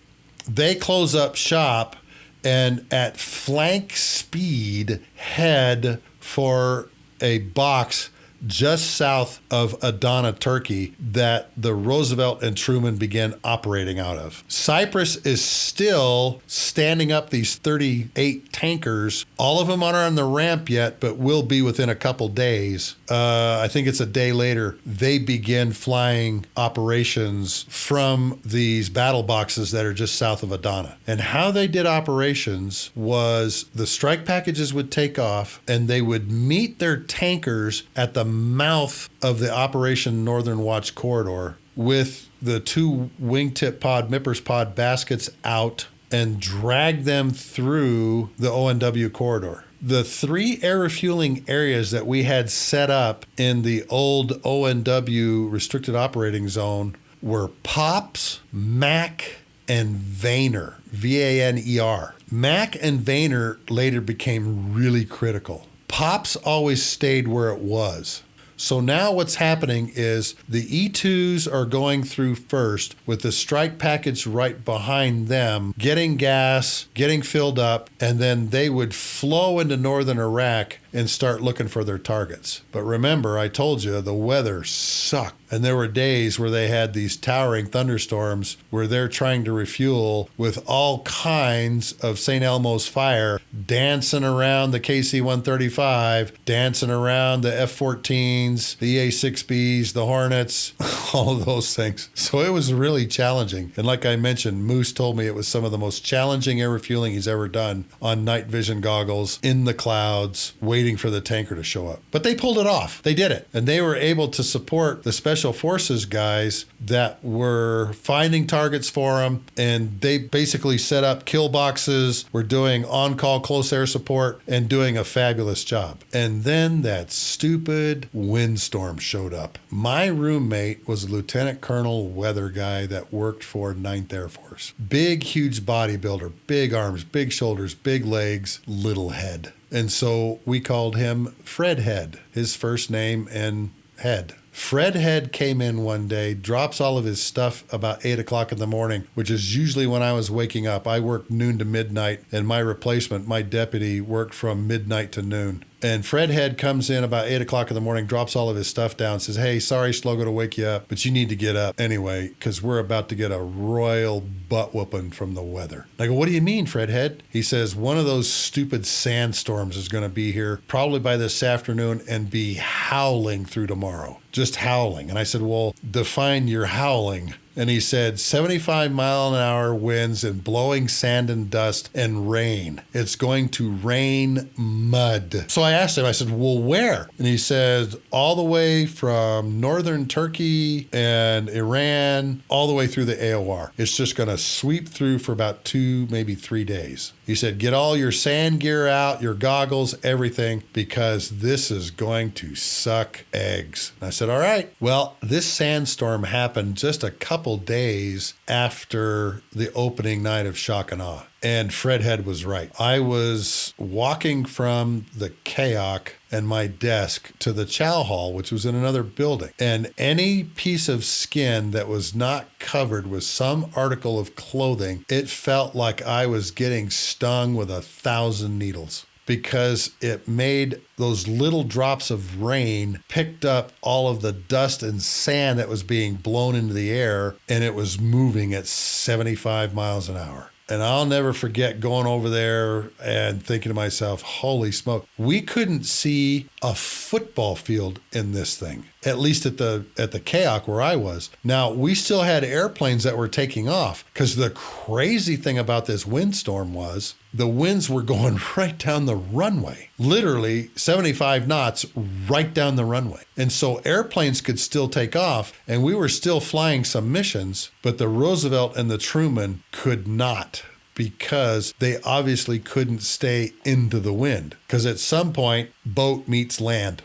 they close up shop and at flank speed head for a box just south of Adana, Turkey, that the Roosevelt and Truman began operating out of. Cyprus is still standing up these 38 tankers. All of them aren't on the ramp yet, but will be within a couple days. I think it's a day later, they begin flying operations from these battle boxes that are just south of Adana. And how they did operations was the strike packages would take off and they would meet their tankers at the mouth of the Operation Northern Watch corridor with the 2 wingtip pod, Mippers pod baskets out and drag them through the ONW corridor. The 3 air refueling areas that we had set up in the old ONW restricted operating zone were Pops, Mac, and Vayner, Vaner. Mac and Vayner later became really critical. Pops always stayed where it was. So now what's happening is the E2s are going through first with the strike package right behind them, getting gas, getting filled up, and then they would flow into northern Iraq and start looking for their targets. But remember, I told you the weather sucked. And there were days where they had these towering thunderstorms where they're trying to refuel with all kinds of St. Elmo's fire, dancing around the KC-135, dancing around the F-14s, the EA-6Bs, the Hornets, all of those things. So it was really challenging. And like I mentioned, Moose told me it was some of the most challenging air refueling he's ever done on night vision goggles in the clouds, waiting for the tanker to show up. But they pulled it off. They did it. And they were able to support the Special Forces guys that were finding targets for them. And they basically set up kill boxes, were doing on-call close air support, and doing a fabulous job. And then that stupid windstorm showed up. My roommate was a lieutenant colonel weather guy that worked for 9th Air Force. Big, huge bodybuilder, big arms, big shoulders, big legs, little head. And so we called him Fred Head, his first name and head. Fred Head came in one day, drops all of his stuff about 8 o'clock in the morning, which is usually when I was waking up. I worked noon to midnight, and my replacement, my deputy, worked from midnight to noon. And Fred Head comes in about 8 o'clock in the morning, drops all of his stuff down, says, "Hey, sorry, Slogo, to wake you up, but you need to get up anyway, because we're about to get a royal butt whooping from the weather." I go, "What do you mean, Fred Head?" He says, "One of those stupid sandstorms is going to be here probably by this afternoon and be howling through tomorrow. Just howling." And I said, "Well, define your howling." And he said, 75-mile-an-hour winds and blowing sand and dust and rain. It's going to rain mud. So I asked him, I said, "Well, where?" And he said, "All the way from northern Turkey and Iran, all the way through the AOR. It's just going to sweep through for about 2, maybe 3 days." He said, "Get all your sand gear out, your goggles, everything, because this is going to suck eggs." And I said, "All right." Well, this sandstorm happened just a couple days after the opening night of Shock and Awe. And Fred Head was right. I was walking from the kayak and my desk to the chow hall, which was in another building. And any piece of skin that was not covered with some article of clothing, it felt like I was getting stung with 1,000 needles. Because it made those little drops of rain picked up all of the dust and sand that was being blown into the air, and it was moving at 75 miles an hour. And I'll never forget going over there and thinking to myself, holy smoke, we couldn't see a football field in this thing, at least at the kayak where I was. Now, we still had airplanes that were taking off, because the crazy thing about this windstorm was the winds were going right down the runway, literally 75 knots right down the runway. And so airplanes could still take off, and we were still flying some missions, but the Roosevelt and the Truman could not, because they obviously couldn't stay into the wind. Because at some point, boat meets land,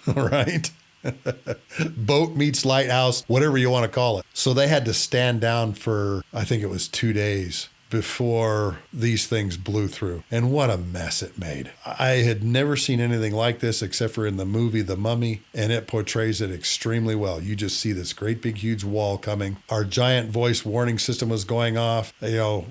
right? Boat meets lighthouse, whatever you want to call it. So they had to stand down for, I think it was 2 days. before these things blew through. And what a mess it made. I had never seen anything like this except for in the movie The Mummy, and it portrays it extremely well. You just see this great big huge wall coming. Our giant voice warning system was going off.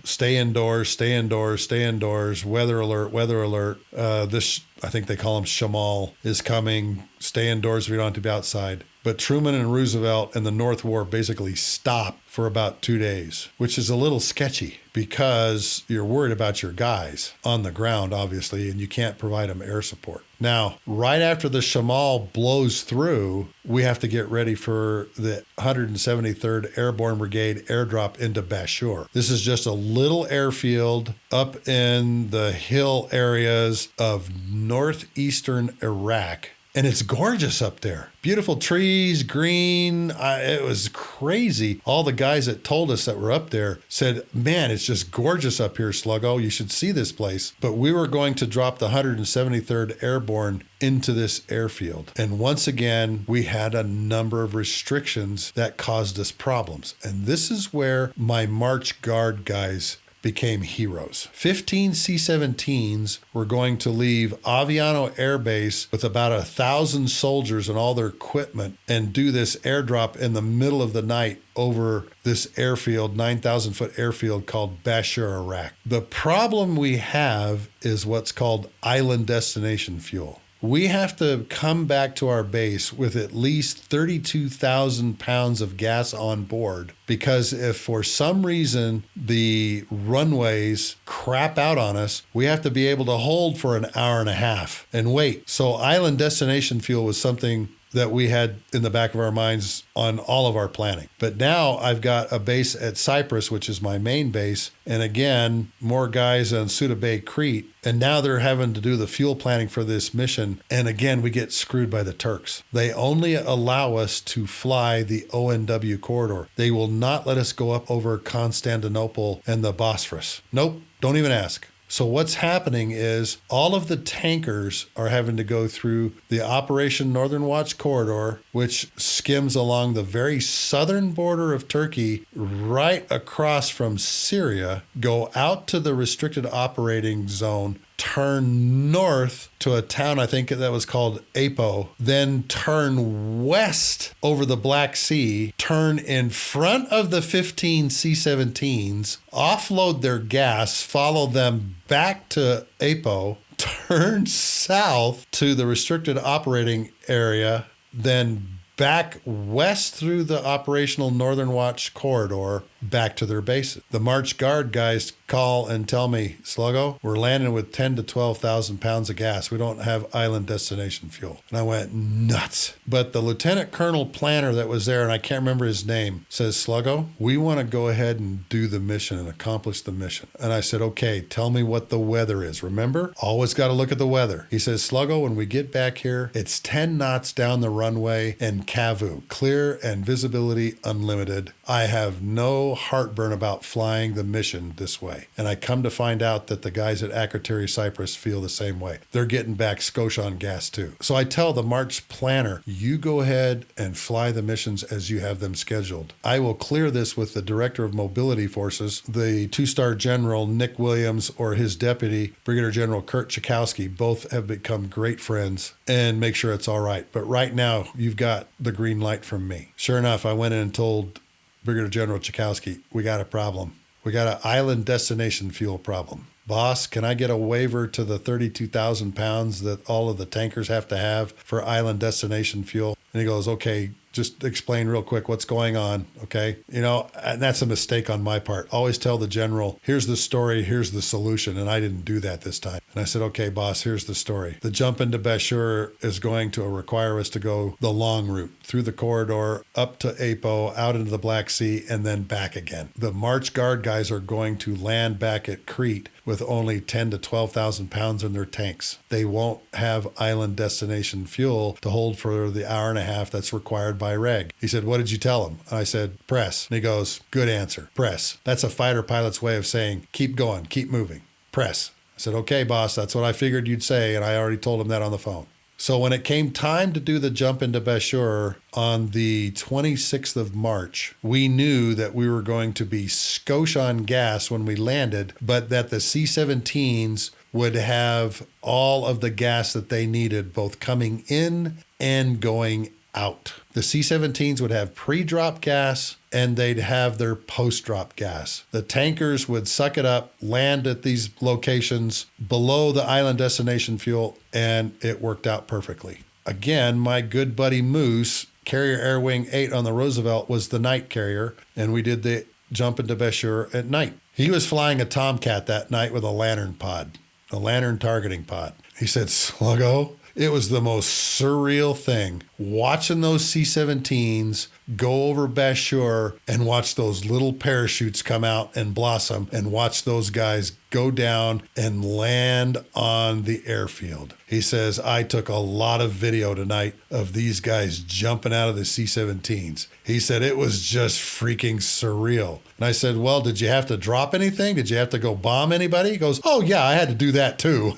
Stay indoors, stay indoors, stay indoors, weather alert, weather alert. This, I think they call him Shamal, is coming. Stay indoors if you don't have to be outside. But Truman and Roosevelt and the North War basically stopped for about 2 days, which is a little sketchy because you're worried about your guys on the ground, obviously, and you can't provide them air support. Now, right after the Shamal blows through, we have to get ready for the 173rd Airborne Brigade airdrop into Bashur. This is just a little airfield up in the hill areas of northeastern Iraq. And it's gorgeous up there. Beautiful trees, green. It was crazy. All the guys that told us that were up there said, man, it's just gorgeous up here, Sluggo. You should see this place. But we were going to drop the 173rd Airborne into this airfield. And once again, we had a number of restrictions that caused us problems. And this is where my March Guard guys became heroes. 15 C-17s were going to leave Aviano Air Base with about 1,000 soldiers and all their equipment and do this airdrop in the middle of the night over this airfield, 9,000-foot airfield called Bashur, Iraq. The problem we have is what's called island destination fuel. We have to come back to our base with at least 32,000 pounds of gas on board, because if for some reason the runways crap out on us, we have to be able to hold for an hour and a half and wait. So island destination fuel was something that we had in the back of our minds on all of our planning. But now I've got a base at Cyprus, which is my main base, and again, more guys on Suda Bay, Crete, and now they're having to do the fuel planning for this mission, and again, we get screwed by the Turks. They only allow us to fly the ONW corridor. They will not let us go up over Constantinople and the Bosphorus. Nope, don't even ask. So what's happening is all of the tankers are having to go through the Operation Northern Watch corridor, which skims along the very southern border of Turkey, right across from Syria, go out to the restricted operating zone, turn north to a town, I think that was called Apo, then turn west over the Black Sea, turn in front of the 15 C-17s, offload their gas, follow them back to Apo, turn south to the restricted operating area, then back west through the operational Northern Watch corridor back to their bases. The March Guard guys call and tell me, Sluggo, we're landing with 10 to 12,000 pounds of gas. We don't have island destination fuel. And I went nuts. But the lieutenant colonel planner that was there, and I can't remember his name, says, Sluggo, we want to go ahead and do the mission and accomplish the mission. And I said, okay, tell me what the weather is. Remember, always got to look at the weather. He says, Sluggo, when we get back here, it's 10 knots down the runway and Cavu, clear and visibility unlimited. I have no heartburn about flying the mission this way. And I come to find out that the guys at Akrotiri, Cyprus feel the same way. They're getting back Scotia on gas too. So I tell the March planner, you go ahead and fly the missions as you have them scheduled. I will clear this with the director of mobility forces, the two-star general Nick Williams, or his deputy, Brigadier General Kurt Chakowski. Both have become great friends, and make sure it's all right. But right now, you've got the green light from me. Sure enough, I went in and told Brigadier General Chakowski, we got a problem. We got an island destination fuel problem. Boss, can I get a waiver to the 32,000 pounds that all of the tankers have to have for island destination fuel? And he goes, okay, just explain real quick what's going on, okay? You know, and that's a mistake on my part. Always tell the general, here's the story, here's the solution, and I didn't do that this time. And I said, okay, boss, here's the story. The jump into Bashur is going to require us to go the long route, through the corridor, up to Apo, out into the Black Sea, and then back again. The March Guard guys are going to land back at Crete with only 10 to 12,000 pounds in their tanks. They won't have island destination fuel to hold for the hour and a half that's required by reg. He said, what did you tell him? I said, press. And he goes, good answer. Press. That's a fighter pilot's way of saying, keep going, keep moving. Press. I said, okay, boss, that's what I figured you'd say, and I already told him that on the phone. So when it came time to do the jump into Bashur on the 26th of March, we knew that we were going to be skosh on gas when we landed, but that the C-17s would have all of the gas that they needed, both coming in and going out. The C-17s would have pre-drop gas and they'd have their post-drop gas. The tankers would suck it up, land at these locations below the island destination fuel, and it worked out perfectly. Again, my good buddy Moose, Carrier Air Wing 8 on the Roosevelt, was the night carrier, and we did the jump into Bashur at night. He was flying a Tomcat that night with a lantern pod, a lantern targeting pod. He said, Sluggo, it was the most surreal thing watching those C-17s go over Bashur and watch those little parachutes come out and blossom and watch those guys go down and land on the airfield. He says, I took a lot of video tonight of these guys jumping out of the C-17s. He said, it was just freaking surreal. And I said, well, did you have to drop anything? Did you have to go bomb anybody? He goes, oh yeah, I had to do that too.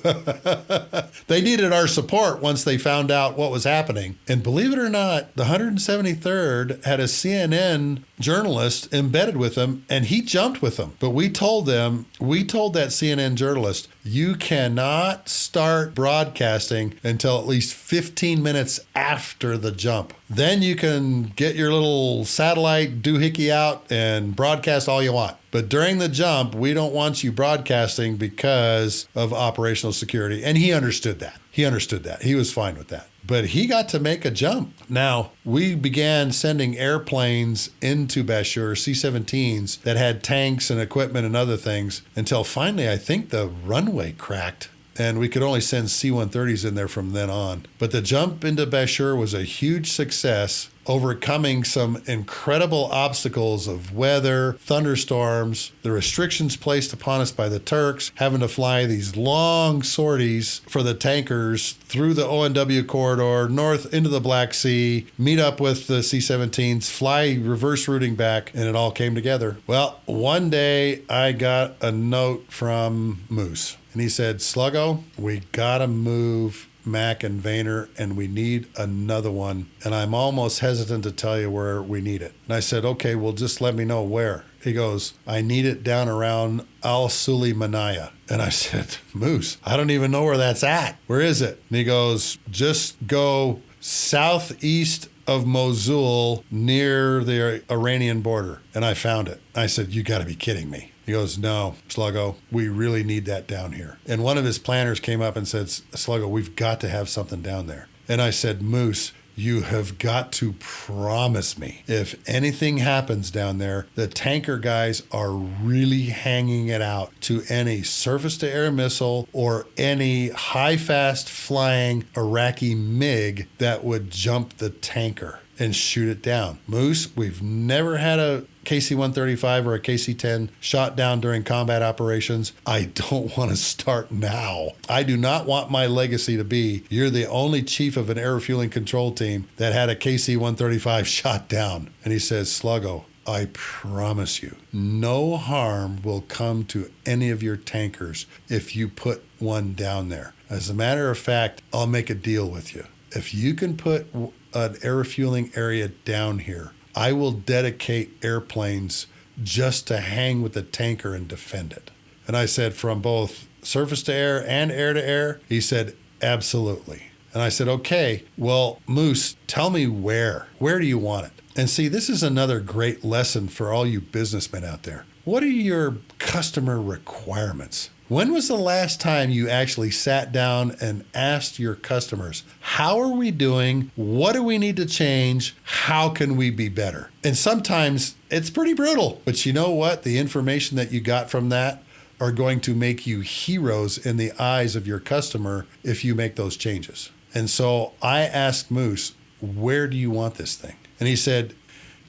They needed our support once they found out what was happening. And believe it or not, the 173rd had a CNN journalist embedded with them, and he jumped with them. But we told that CNN journalist, you cannot start broadcasting until at least 15 minutes after the jump. Then you can get your little satellite doohickey out and broadcast all you want. But during the jump, we don't want you broadcasting because of operational security. And he understood that. He was fine with that. But he got to make a jump. Now, we began sending airplanes into Bashur, C-17s, that had tanks and equipment and other things, until finally, I think the runway cracked. And we could only send C-130s in there from then on. But the jump into Bashur was a huge success, overcoming some incredible obstacles of weather, thunderstorms, the restrictions placed upon us by the Turks, having to fly these long sorties for the tankers through the ONW corridor, north into the Black Sea, meet up with the C-17s, fly reverse routing back, and it all came together. Well, one day I got a note from Moose. And he said, Sluggo, we gotta move Mac and Vayner, and we need another one. And I'm almost hesitant to tell you where we need it. And I said, okay, well, just let me know where. He goes, I need it down around Al-Sulaymaniyah. And I said, Moose, I don't even know where that's at. Where is it? And he goes, just go southeast of Mosul near the Iranian border. And I found it. I said, you gotta be kidding me. He goes, no, Sluggo, we really need that down here. And one of his planners came up and said, Sluggo, we've got to have something down there. And I said, Moose, you have got to promise me if anything happens down there, the tanker guys are really hanging it out to any surface-to-air missile or any high-fast flying Iraqi MiG that would jump the tanker and shoot it down. Moose, we've never had a KC-135 or a KC-10 shot down during combat operations. I don't want to start now. I do not want my legacy to be, you're the only chief of an air refueling control team that had a KC-135 shot down. And he says, Sluggo, I promise you, no harm will come to any of your tankers if you put one down there. As a matter of fact, I'll make a deal with you. If you can put an air refueling area down here, I will dedicate airplanes just to hang with the tanker and defend it. And I said, from both surface to air and air to air? He said, absolutely. And I said, okay, well, Moose, tell me where. Where do you want it? And see, this is another great lesson for all you businessmen out there. What are your customer requirements? When was the last time you actually sat down and asked your customers, how are we doing? What do we need to change? How can we be better? And sometimes it's pretty brutal, but you know what? The information that you got from that are going to make you heroes in the eyes of your customer if you make those changes. And so I asked Moose, where do you want this thing? And he said,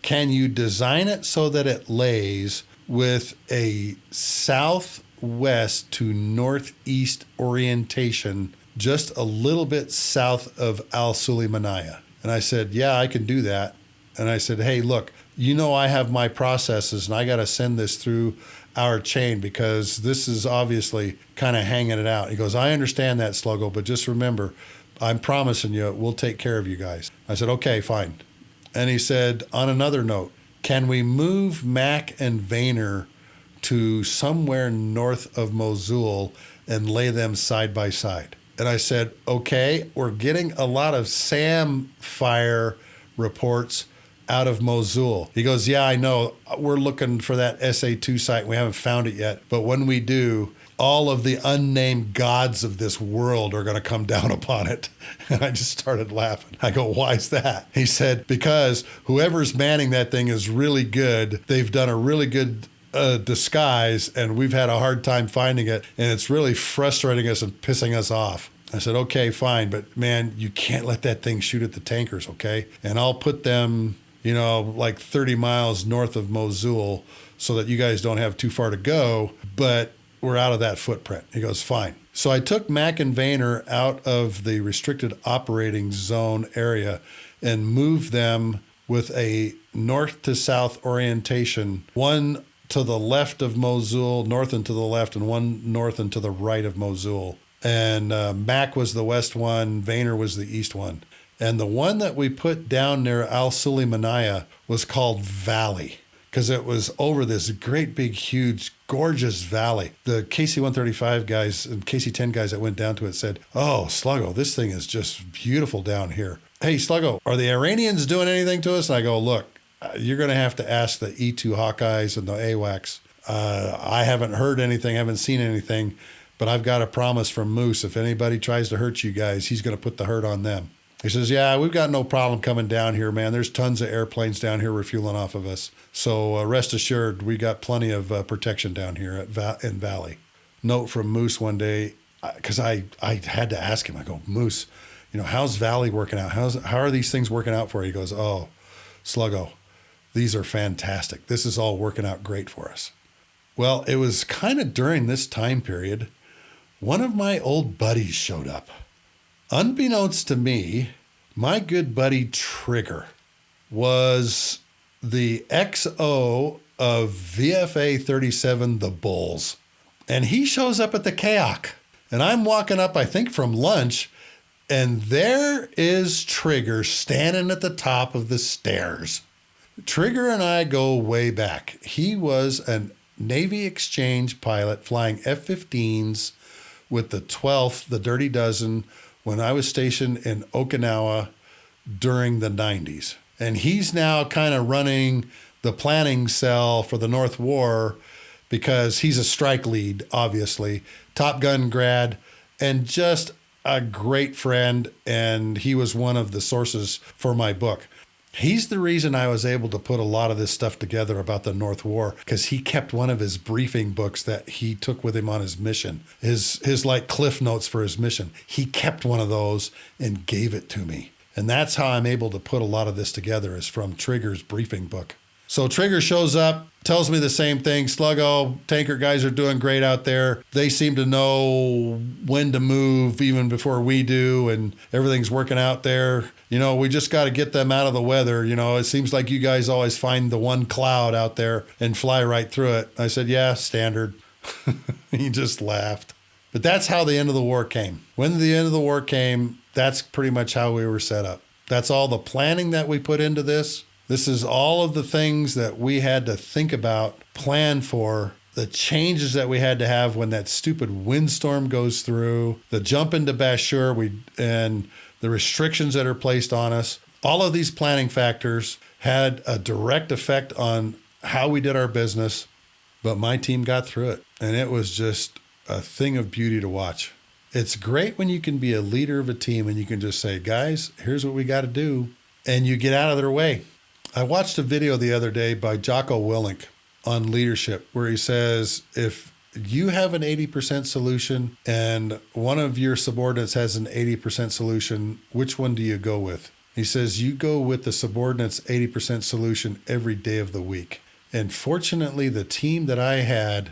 can you design it so that it lays with a southwest to northeast orientation, just a little bit south of Al-Sulaymaniyah? And I said, yeah, I can do that. And I said, hey, look, you know I have my processes and I got to send this through our chain because this is obviously kind of hanging it out. He goes, I understand that, Sluggo, but just remember, I'm promising you, we'll take care of you guys. I said, okay, fine. And he said, on another note, can we move Mac and Vayner to somewhere north of Mosul and lay them side by side? And I said, okay, we're getting a lot of SAM fire reports out of Mosul. He goes, yeah, I know. We're looking for that SA-2 site. We haven't found it yet. But when we do, all of the unnamed gods of this world are going to come down upon it. And I just started laughing. I go, why is that? He said, because whoever's manning that thing is really good. They've done a really good disguise, and we've had a hard time finding it. And it's really frustrating us and pissing us off. I said, okay, fine. But man, you can't let that thing shoot at the tankers, okay? And I'll put them, like 30 miles north of Mosul so that you guys don't have too far to go. But we're out of that footprint. He goes, fine. So I took Mac and Vayner out of the restricted operating zone area and moved them with a north to south orientation, one to the left of Mosul, north and to the left, and one north and to the right of Mosul. And Mac was the west one, Vayner was the east one. And the one that we put down near Al Sulaymaniyah was called Valley, because it was over this great big huge gorgeous valley. The KC-135 guys and KC-10 guys that went down to it said, oh, Sluggo, this thing is just beautiful down here. Hey, Sluggo, are the Iranians doing anything to us? And I go, look, you're going to have to ask the E-2 Hawkeyes and the AWACS. I haven't heard anything, haven't seen anything, but I've got a promise from Moose. If anybody tries to hurt you guys, he's going to put the hurt on them. He says, yeah, we've got no problem coming down here, man. There's tons of airplanes down here refueling off of us. So rest assured, we got plenty of protection down here in Valley. Note from Moose one day, because I had to ask him, I go, Moose, how's Valley working out? How are these things working out for you? He goes, oh, Sluggo, these are fantastic. This is all working out great for us. Well, it was kind of during this time period, one of my old buddies showed up. Unbeknownst to me, my good buddy Trigger was the XO of VFA 37, the Bulls. And he shows up at the Kayak. And I'm walking up, I think from lunch, and there is Trigger standing at the top of the stairs. Trigger and I go way back. He was a Navy exchange pilot flying F-15s with the 12th, the Dirty Dozen, when I was stationed in Okinawa during the 90s. And he's now kind of running the planning cell for the North War because he's a strike lead, obviously, Top Gun grad, and just a great friend. And he was one of the sources for my book. He's the reason I was able to put a lot of this stuff together about the North War, because he kept one of his briefing books that he took with him on his mission, his like cliff notes for his mission. He kept one of those and gave it to me. And that's how I'm able to put a lot of this together, is from Trigger's briefing book. So Trigger shows up, tells me the same thing. Sluggo, tanker guys are doing great out there. They seem to know when to move even before we do, and everything's working out there. We just got to get them out of the weather. It seems like you guys always find the one cloud out there and fly right through it. I said, yeah, standard. He just laughed. But that's how the end of the war came. When the end of the war came, that's pretty much how we were set up. That's all the planning that we put into this. This is all of the things that we had to think about, plan for, the changes that we had to have when that stupid windstorm goes through, the jump into Bashur, and the restrictions that are placed on us. All of these planning factors had a direct effect on how we did our business, but my team got through it, and it was just a thing of beauty to watch. It's great when you can be a leader of a team and you can just say, guys, here's what we got to do, and you get out of their way. I watched a video the other day by Jocko Willink on leadership where he says, if you have an 80% solution and one of your subordinates has an 80% solution, which one do you go with? He says, you go with the subordinate's 80% solution every day of the week. And fortunately, the team that I had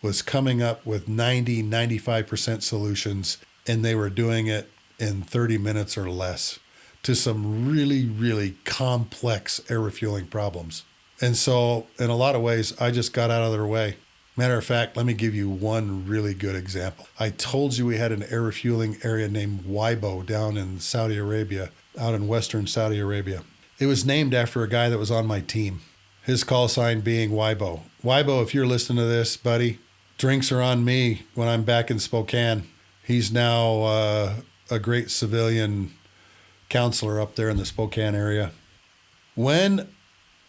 was coming up with 90, 95% solutions, and they were doing it in 30 minutes or less to some really, really complex air refueling problems. And so in a lot of ways, I just got out of their way. Matter of fact, let me give you one really good example. I told you we had an air refueling area named Waibo down in Saudi Arabia, out in western Saudi Arabia. It was named after a guy that was on my team. His call sign being Waibo. Waibo, if you're listening to this, buddy, drinks are on me when I'm back in Spokane. He's now a great civilian counselor up there in the Spokane area. When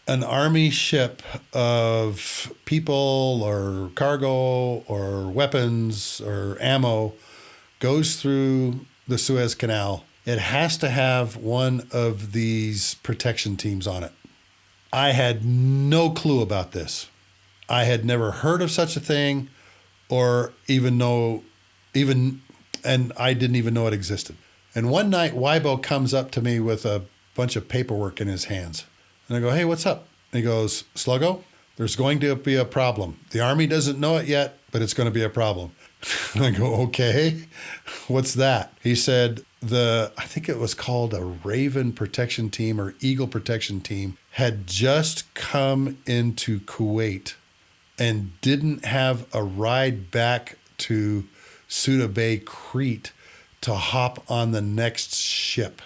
an Army ship of people or cargo or weapons or ammo goes through the Suez Canal, it has to have one of these protection teams on it. I had no clue about this. I had never heard of such a thing or and I didn't even know it existed. And one night, Waibo comes up to me with a bunch of paperwork in his hands. And I go, hey, what's up? And he goes, Sluggo, there's going to be a problem. The Army doesn't know it yet, but it's going to be a problem. And I go, okay, what's that? He said, I think it was called a Raven Protection Team or Eagle Protection Team, had just come into Kuwait and didn't have a ride back to Suda Bay, Crete to hop on the next ship.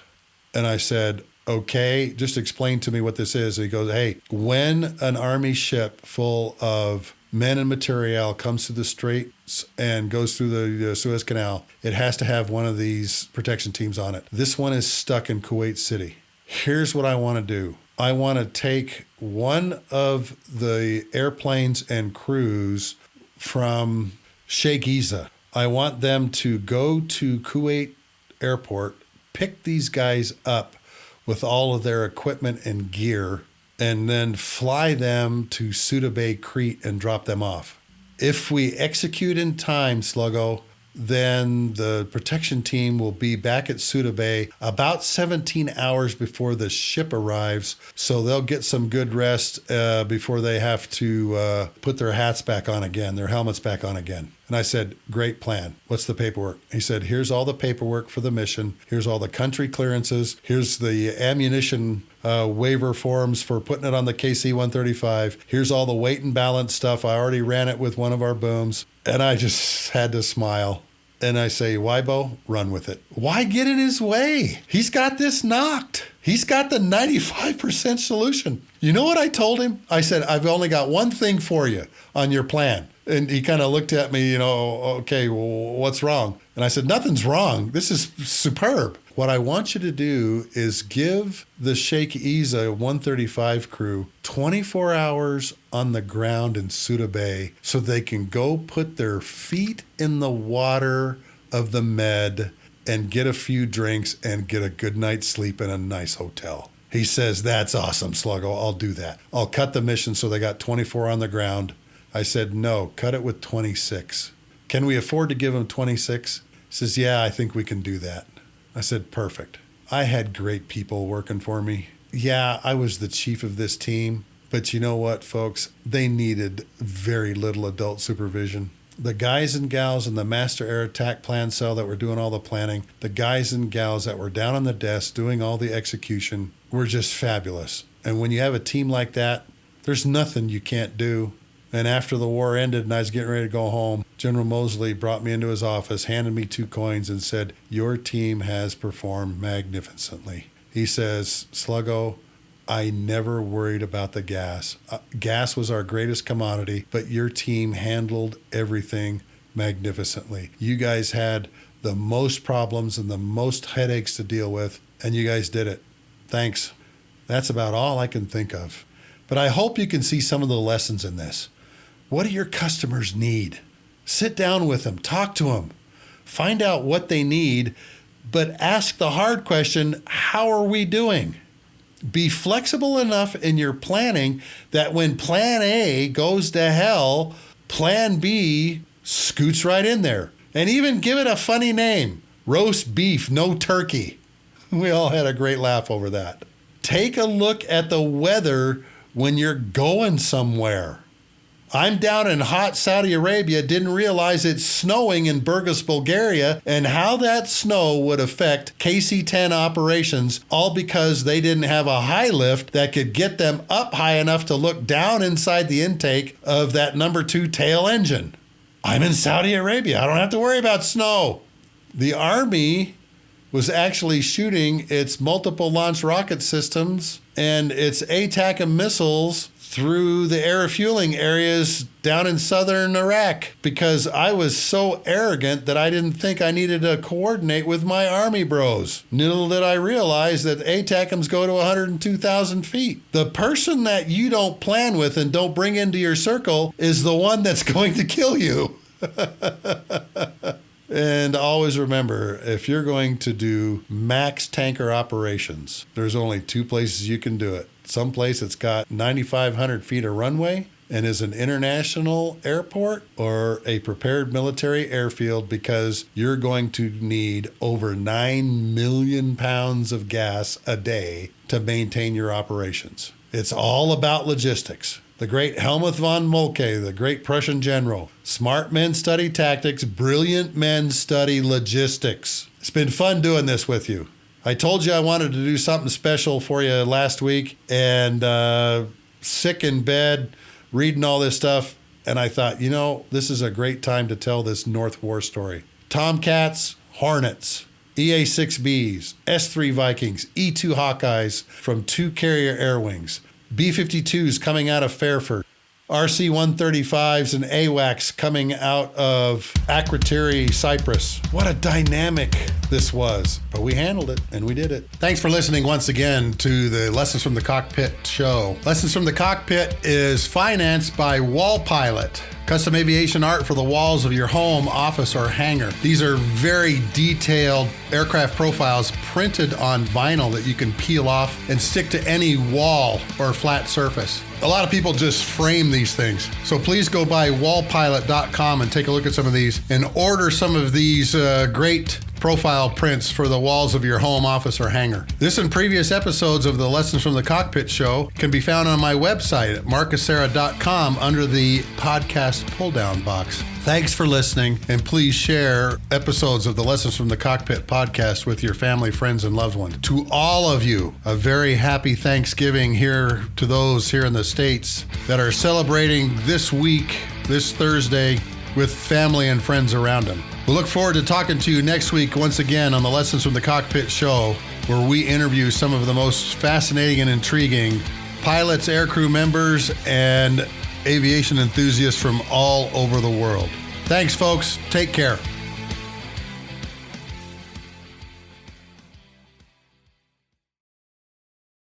And I said, okay, just explain to me what this is. And he goes, hey, when an Army ship full of men and material comes to the straits and goes through the Suez Canal, it has to have one of these protection teams on it. This one is stuck in Kuwait City. Here's what I want to do. I want to take one of the airplanes and crews from Sheikh Isa. I want them to go to Kuwait Airport, pick these guys up with all of their equipment and gear, and then fly them to Suda Bay, Crete, and drop them off. If we execute in time, Sluggo, then the protection team will be back at Suda Bay about 17 hours before the ship arrives, so they'll get some good rest before they have to put their hats back on again, their helmets back on again. And I said, great plan. What's the paperwork? He said, here's all the paperwork for the mission. Here's all the country clearances. Here's the ammunition waiver forms for putting it on the KC-135. Here's all the weight and balance stuff. I already ran it with one of our booms. And I just had to smile. And I say, Waibo, run with it. Why get in his way? He's got this knocked. He's got the 95% solution. You know what I told him? I said, I've only got one thing for you on your plan. And he kind of looked at me, okay, well, what's wrong? And I said, nothing's wrong. This is superb. What I want you to do is give the Sheikh Isa 135 crew 24 hours on the ground in Suda Bay so they can go put their feet in the water of the Med and get a few drinks and get a good night's sleep in a nice hotel. He says, that's awesome, Sluggo. I'll do that. I'll cut the mission so they got 24 on the ground. I said, no, cut it with 26. Can we afford to give them 26? He says, yeah, I think we can do that. I said, perfect. I had great people working for me. Yeah, I was the chief of this team, but you know what, folks? They needed very little adult supervision. The guys and gals in the Master Air Attack Plan Cell that were doing all the planning, the guys and gals that were down on the desk doing all the execution were just fabulous. And when you have a team like that, there's nothing you can't do. And after the war ended and I was getting ready to go home, General Mosley brought me into his office, handed me 2 coins and said, your team has performed magnificently. He says, Sluggo, I never worried about the gas. Gas was our greatest commodity, but your team handled everything magnificently. You guys had the most problems and the most headaches to deal with, and you guys did it. Thanks. That's about all I can think of. But I hope you can see some of the lessons in this. What do your customers need? Sit down with them, talk to them, find out what they need, but ask the hard question, how are we doing? Be flexible enough in your planning that when plan A goes to hell, plan B scoots right in there. And even give it a funny name, roast beef, no turkey. We all had a great laugh over that. Take a look at the weather when you're going somewhere. I'm down in hot Saudi Arabia, didn't realize it's snowing in Burgas, Bulgaria, and how that snow would affect KC-10 operations, all because they didn't have a high lift that could get them up high enough to look down inside the intake of that number 2 tail engine. I'm in Saudi Arabia. I don't have to worry about snow. The Army was actually shooting its multiple launch rocket systems and its ATACMS missiles through the air refueling areas down in southern Iraq because I was so arrogant that I didn't think I needed to coordinate with my Army bros. Little did I realize that ATACMS go to 102,000 feet. The person that you don't plan with and don't bring into your circle is the one that's going to kill you. And always remember, if you're going to do max tanker operations, there's only 2 places you can do it. Someplace that's got 9,500 feet of runway and is an international airport, or a prepared military airfield, because you're going to need over 9 million pounds of gas a day to maintain your operations. It's all about logistics. The great Helmuth von Moltke, the great Prussian general. Smart men study tactics, brilliant men study logistics. It's been fun doing this with you. I told you I wanted to do something special for you last week, and sick in bed, reading all this stuff, and I thought, this is a great time to tell this North War story. Tomcats, Hornets, EA-6Bs, S-3 Vikings, E-2 Hawkeyes from 2 carrier air wings, B-52s coming out of Fairford, RC-135s and AWACS coming out of Akrotiri, Cyprus. What a dynamic this was. But we handled it, and we did it. Thanks for listening once again to the Lessons from the Cockpit show. Lessons from the Cockpit is financed by Wall Pilot. Custom aviation art for the walls of your home, office, or hangar. These are very detailed aircraft profiles printed on vinyl that you can peel off and stick to any wall or flat surface. A lot of people just frame these things. So please go by wallpilot.com and take a look at some of these and order some of these great profile prints for the walls of your home, office, or hangar. This and previous episodes of the Lessons from the Cockpit show can be found on my website at markasera.com under the podcast pull-down box. Thanks for listening, and please share episodes of the Lessons from the Cockpit podcast with your family, friends, and loved ones. To all of you, a very happy Thanksgiving here to those here in the States that are celebrating this week, this Thursday, with family and friends around them. We'll look forward to talking to you next week once again on the Lessons from the Cockpit show, where we interview some of the most fascinating and intriguing pilots, aircrew members, and aviation enthusiasts from all over the world. Thanks, folks. Take care.